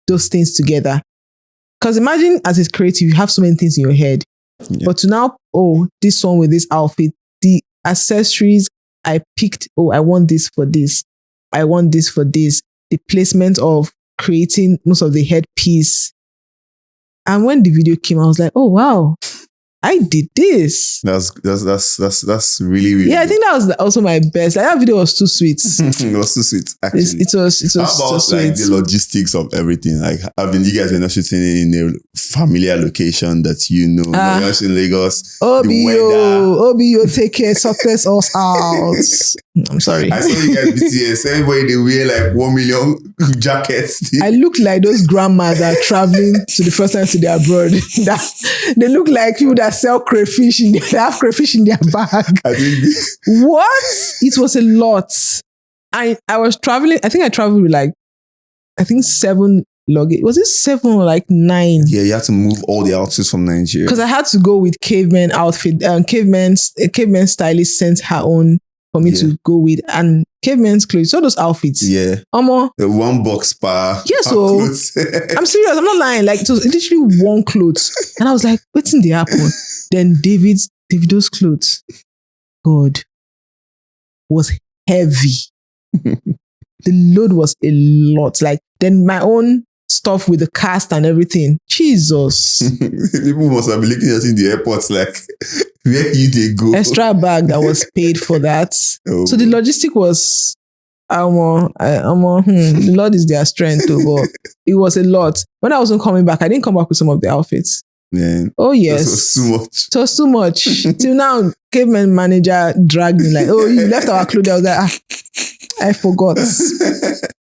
those things together. Because imagine as a creative, you have so many things in your head. Yeah. But to now, this one with this outfit, the accessories I picked, I want this for this. I want this for this. The placement of creating most of the headpiece. And when the video came, I was like, oh, wow. I did this. That's really, really Yeah, I good. think that was also my best. Like, that video was too sweet. It was too sweet, actually. It was How about so like sweet. the logistics of everything? Like, you guys were not shooting in a familiar location that you're not in Lagos. OBO, take care, success us out. I'm sorry. I saw you guys BTS. Everybody they wear like 1 million jackets. I look like those grandmas that are traveling to the first time to their abroad. They look like people that sell crayfish. They have crayfish in their bag. I think What? It was a lot. I was traveling. I think I traveled with like, 7 luggage. Was it 7 or like 9? yeah, you have to move all the outfits from Nigeria. Because I had to go with caveman outfit. Caveman Stylist sent her own for me to go with, and caveman's clothes. So those outfits. Yeah. The one box spa. Yes, so I'm serious. I'm not lying. Like, it was literally one clothes, and I was like, "What's in the happen?" Then Davido's clothes, God, was heavy. The load was a lot. Like, then my own stuff with the cast and everything. Jesus. People must have been looking at you in the airports like, where they go? Extra bag that was paid for that. Oh. So the logistic was, the Lord is their strength too, but it was a lot. When I wasn't coming back, I didn't come back with some of the outfits. Yeah. Oh yes. That was too much. It was too much. Till now, caveman manager dragged me like, "Oh, you left our clothes." I was like, I forgot.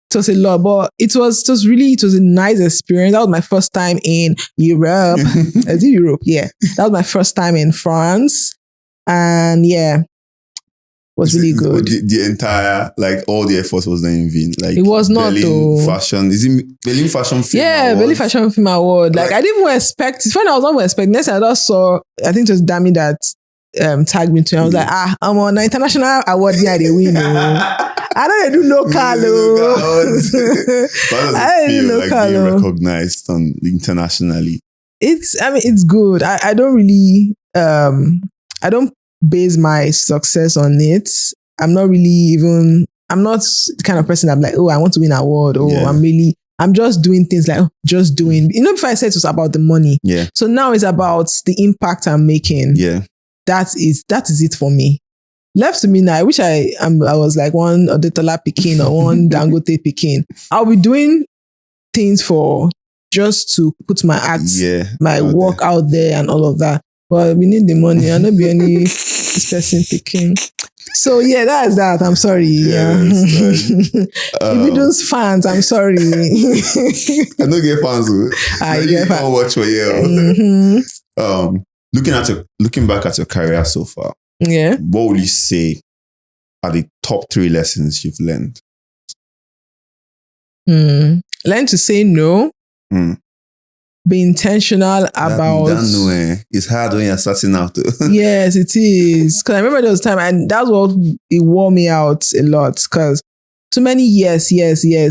It was a lot, but it was a nice experience. That was my first time in Europe. Is it Europe? Yeah. That was my first time in France. And yeah, was really good. The entire, like, all the effort was not in vain. Like, it was not Berlin Fashion. Is it Berlin Fashion Film Award? Berlin Fashion Film Award. Like, I didn't even expect it. When I was not expecting, next I just saw, I think it was Dami that tagged me to. I was like, I'm on an international award here, they win. I don't do local. How does it feel like being recognized internationally? It's good. I don't really, I don't base my success on it. I'm not the kind of person I'm like, oh, I want to win an award. Or I'm just doing things like, just doing. Before I said it was about the money. Yeah. So now it's about the impact I'm making. Yeah. That is it for me. Left to me now, I wish I was like one Odetola Pikin or one Dangote Pikin. I'll be doing things for just to put my acts, my work out there and all of that. But we need the money. I'll not be any person picking. So yeah, that's that. I'm sorry. Yeah. If you those fans, I'm sorry. I don't get fans. You can't watch for you. Looking back at your career so far. Yeah. What would you say are the top 3 lessons you've learned? Learn to say no. Be intentional about. It's hard when you're starting out. Yes, it is. Because I remember there was time, and that's what it wore me out a lot. Because too many yes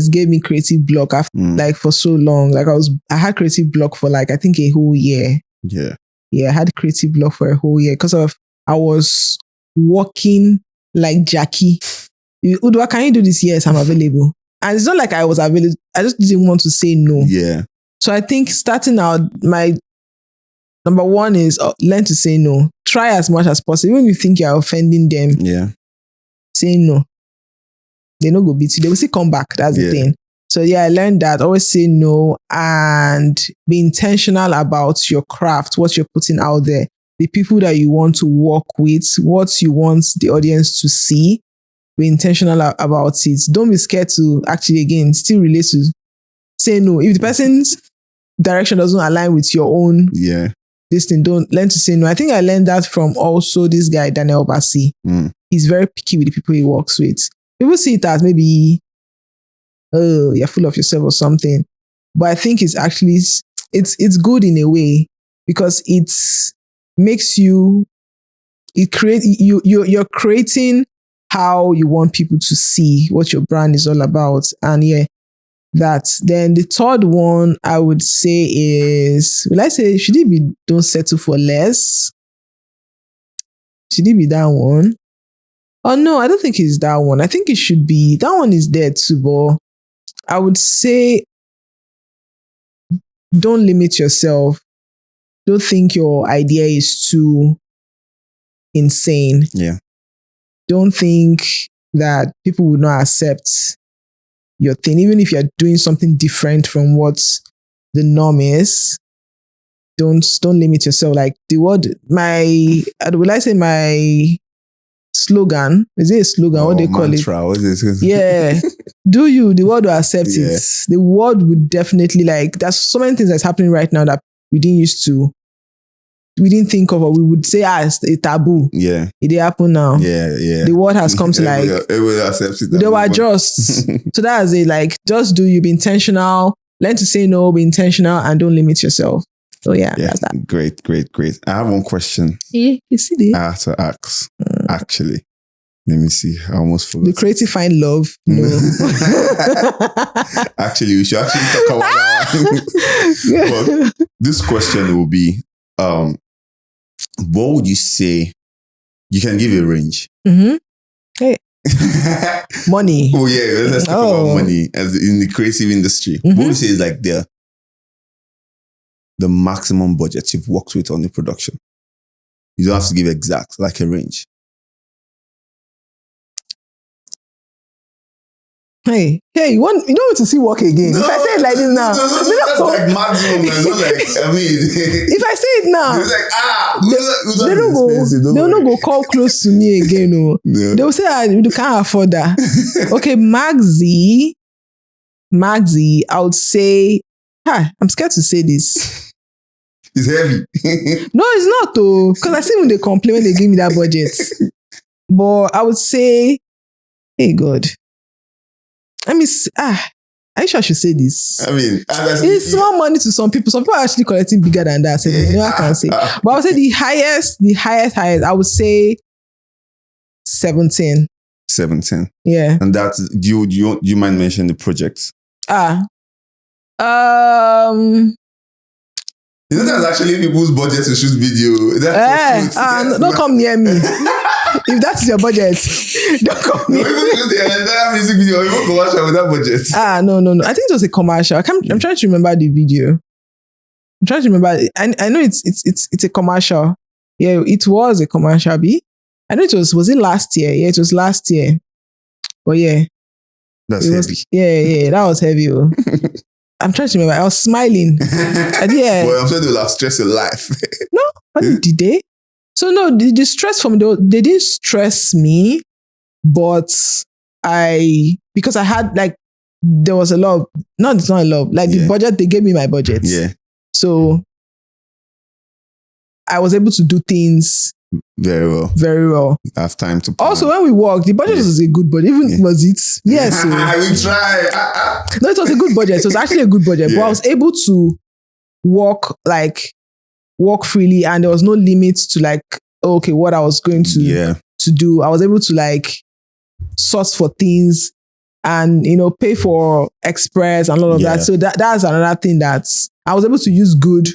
gave me creative block after like for so long. Like I had creative block for like I think a whole year. Yeah. Yeah, I had creative block for a whole year because I was working like Jackie. Uduak, can you do this? Yes, I'm available. And it's not like I was available. I just didn't want to say no. Yeah. So I think starting out, my number 1 is learn to say no. Try as much as possible. Even if you think you're offending them, say no. They no go beat you. They will still come back. That's the thing. So yeah, I learned that. Always say no and be intentional about your craft, what you're putting out there, the people that you want to work with, what you want the audience to see. Be intentional about it. Don't be scared to actually, again, still relate to say no. If the person's direction doesn't align with your own this thing, don't learn to say no. I think I learned that from also this guy, Daniel Bassi. He's very picky with the people he works with. People see it as maybe, oh, you're full of yourself or something. But I think it's actually, it's good in a way because it makes you're creating how you want people to see what your brand is all about. And that. Then the third one I would say is, should it be don't settle for less? Should it be that one? Oh no, I don't think it's that one. I think it should be, that one is there too, but I would say don't limit yourself. don't think your idea is too insane. Yeah. Don't think that people would not accept your thing, even if you're doing something different from what the norm is. Don't limit yourself. Like the word, will I say my slogan? Is it a slogan? What they call mantra, it? What is it? Yeah. Do you? The world will accept it. The world would definitely there's so many things that's happening right now that we didn't think of, or we would say as a taboo. Yeah. It did happen now. Yeah. The world has come to everybody accepts it. they were adjust. So that's it. Just do you, be intentional, learn to say no, be intentional, and don't limit yourself. So yeah, that's that. Great. I have one question. Yeah, you see this? I have to ask. Actually, let me see. I almost forgot. The creative find love. No. Actually, we should actually talk about that. But this question will be, what would you say? You can give a range. Mm-hmm. Hey. Money. Oh yeah, let's talk about money as in the creative industry. Mm-hmm. What would you say is like the maximum budget you've worked with on the production? You don't have to give exact, like a range. Hey, you want to see work again? No, if I say it like this now, that's like maximum. It's not like, I mean, if I say it now, it's like they don't go call close to me again. No. They will say you can't afford that. Okay, Maxi, I would say, I'm scared to say this. It's heavy. No, it's not though, because I see when they complain when they give me that budget. But I would say, hey God, are you sure I should say this? I mean, it's small money to some people. Some people are actually collecting bigger than that. So I can say. But I would say the highest, I would say 17. 17. Yeah. And that's, do you mind mentioning the project? You know, that's actually people's budget to shoot video. Don't come near me. If that's your budget, don't come near me. Even shoot the entire music video, even commercial with that budget. No. I think it was a commercial. I'm trying to remember the video. I'm trying to remember. I know it's a commercial. Yeah, it was a commercial. I know it was it last year? Yeah, it was last year. But yeah. That's heavy. Yeah, that was heavy. I'm trying to remember. I was smiling. Yeah. Well, I'm sure they will have stress in life. No, did they? So no, the stress from they didn't stress me, but because I had there was a lot of, it's not a lot, the budget, they gave me my budget. Yeah. So I was able to do things very well. Very well. I have time to plan. Also, when we worked, the budget was a good budget. Was it? Yes. We tried. No, it was a good budget. It was actually a good budget. But I was able to walk freely, and there was no limit to what I was going to do. I was able to source for things and pay for express and all of that. So that's another thing that I was able to use good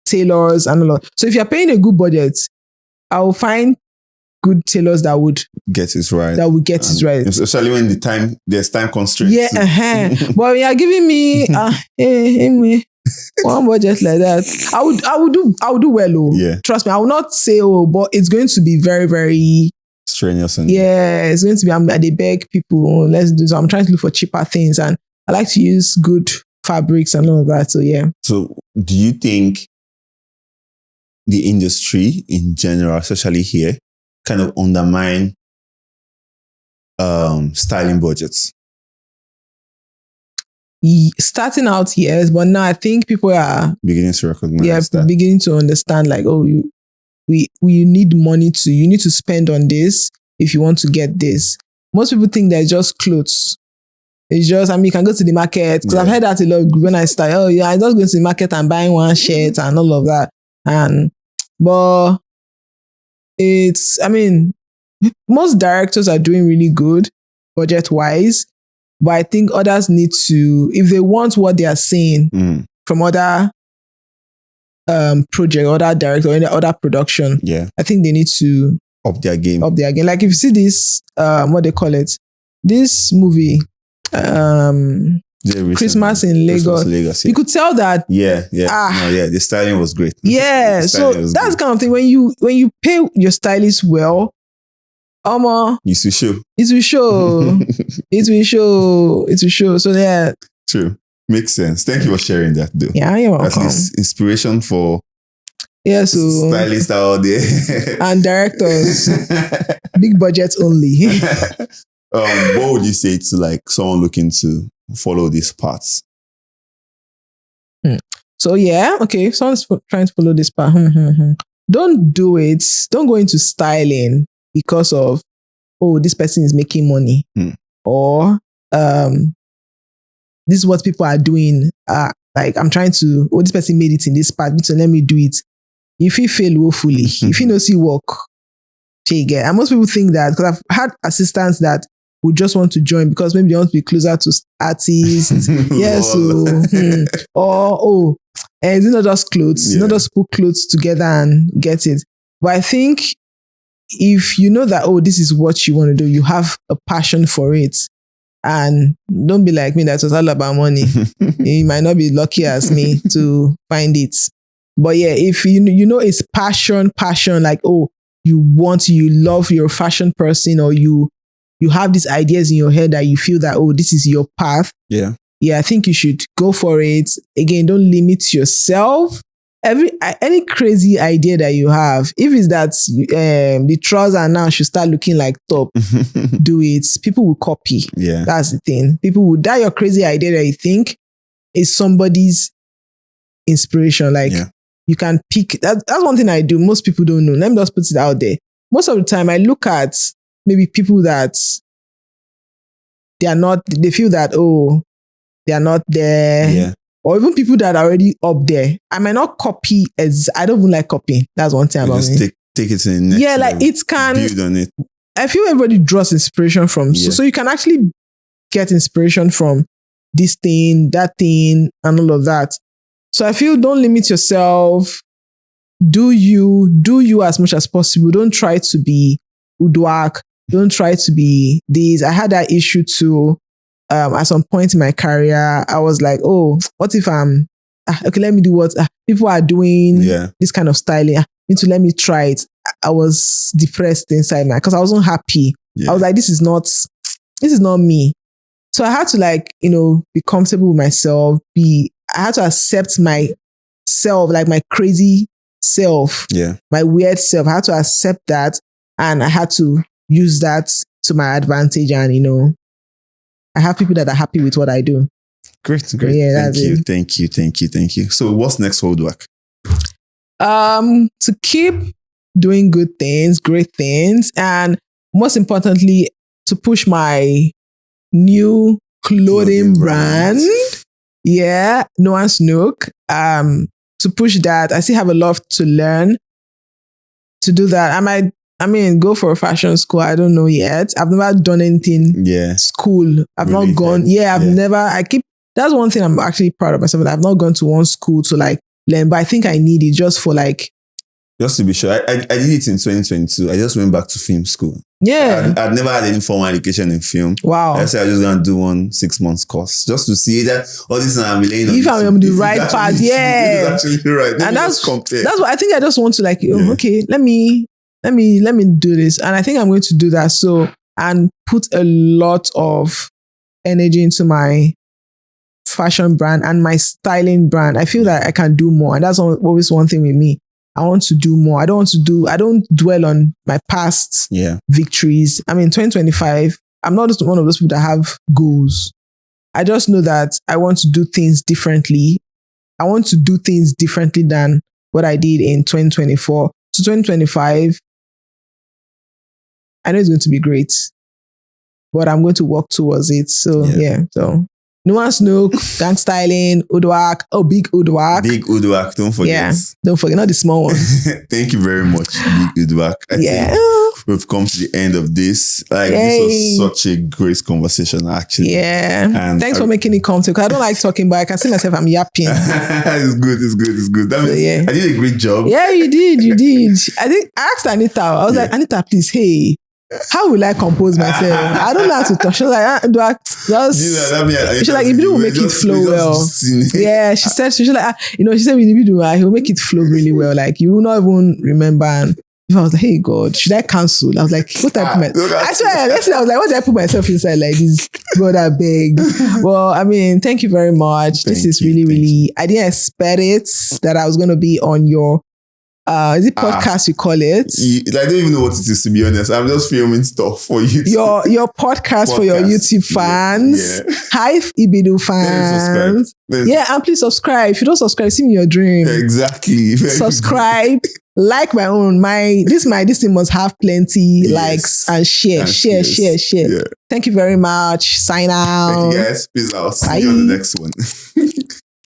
tailors and a lot. So if you're paying a good budget, I will find good tailors that would get it right. Especially when there's time constraints. Yeah, but when you're giving me one budget like that, I would do well. Trust me, I will not say but it's going to be very, very strenuous. It's going to be. They beg people, let's do so. I'm trying to look for cheaper things, and I like to use good fabrics and all of that. So yeah. So do you think the industry in general, especially here, kind of undermine styling budgets? Starting out, yes, but now I think people are beginning to recognize that. Beginning to understand we need money you need to spend on this if you want to get this. Most people think they're just clothes. It's just, you can go to the market, because I've heard that a lot when I start. I just go to the market and buying one shirt and all of that. But it's, most directors are doing really good budget-wise, but I think others need to, if they want what they are seeing from other project, other director, or other production, I think they need to up their game. Like if you see this, what they call it, this movie, The Christmas in Lagos. You could tell that. The styling was great. Yeah, so that's the kind of thing when you pay your stylist well, it will show. So yeah, true, makes sense. Thank you for sharing that, though. Yeah, you're welcome. At least inspiration for so stylists out there and directors, big budgets only. What would you say to like someone looking to follow these paths? So yeah, okay, someone's trying to follow this path. Don't do it. Don't go into styling because of, this person is making money, or this is what people are doing. Like I'm trying to, this person made it in this part, so let me do it. If you fail woefully, if you don't see work, and most people think that, because I've had assistants that would just want to join because maybe they want to be closer to artists. Yes, and it's not just clothes. It's not just put clothes together and get it. But I think if you know that, this is what you want to do, you have a passion for it, and don't be like me that was all about money. You might not be lucky as me to find it. But yeah, if you know it's passion, like, you love your fashion person, or you have these ideas in your head that you feel that, this is your path. Yeah, I think you should go for it. Again, don't limit yourself. Any crazy idea that you have, if it's that the trouser now should start looking like top, do it. People will copy. Yeah, that's the thing. People will, that your crazy idea that you think is somebody's inspiration. Like you can pick. That's one thing I do. Most people don't know. Let me just put it out there. Most of the time, I look at maybe people that they feel that, they are not there. Yeah. Or even people that are already up there. I might not copy I don't even like copying. That's one thing about me. Take it to the next level. Like it can build on it. I feel everybody draws inspiration from. So you can actually get inspiration from this thing, that thing, and all of that. So I feel don't limit yourself. Do you as much as possible. Don't try to be Uduak. Don't try to be this. I had that issue too. At some point in my career, I was like, what if I'm okay? Let me do what people are doing. This kind of styling. Let me try it. I was depressed inside because I wasn't happy. I was like, this is not me. So I had to be comfortable with myself. I had to accept myself, like my crazy self, my weird self. I had to accept that, and I had to use that to my advantage. And I have people that are happy with what I do. Great. Yeah, thank you. So what's next for Uduak? To keep doing good things, great things, and most importantly, to push my new clothing brand. Yeah, Noah's Nook. To push that, I still have a lot to learn. To do that, I might go for a fashion school. I don't know yet. I've never done anything school. I've not gone. That's one thing I'm actually proud of myself. I've not gone to one school to learn, but I think I need it just for just to be sure. I did it in 2022. I just went back to film school. Yeah. I'd never had any formal education in film. Wow. I said I was just going to do 1 6 months course just to see that all this I'm laying on. If I'm on the right path, This is actually right. And that's what I think. I just want to okay, let me do this. And I think I'm going to do that. So, and put a lot of energy into my fashion brand and my styling brand. I feel that I can do more. And that's always one thing with me. I want to do more. I don't dwell on my past victories. 2025, I'm not just one of those people that have goals. I just know that I want to do things differently. I want to do things differently than what I did in 2024. So 2025, I know it's going to be great, but I'm going to work towards it. So so Noah's Nook, gang styling, Uduak. Oh, big Uduak. Big Uduak, don't forget. Yeah, don't forget, not the small one. Thank you very much, Big Uduak. I think we've come to the end of this. This was such a great conversation, actually. Yeah. And thanks for making it comfortable. I don't like talking, but I can see myself, I'm yapping. It's good. That means I did a great job. Yeah, you did. I think I asked Anita. I was like, Anita, please, hey, how will I compose myself? I don't know how to talk. She was like, do I just? She's like, if you will make it flow well. Yeah, she said, she was like, she said, if you do, he'll make it flow really well. Like, you will not even remember. And if I was like, hey God, should I cancel? I was like, what did I put myself? I swear, yesterday I was like, what did I put myself inside like this? God, I beg. Well, I mean, thank you very much. This is really, I didn't expect it that I was going to be on your is it podcast you call it? I don't even know what it is, to be honest. I'm just filming stuff for you. Your podcast for your YouTube fans. Yeah. Hi, Ibidu fans. Yeah, and please subscribe. If you don't subscribe, see me your dream. Exactly. Subscribe. Like my own. This thing must have plenty likes and share. Yeah. Thank you very much. Sign out. Thank you guys. Peace out. See you on the next one.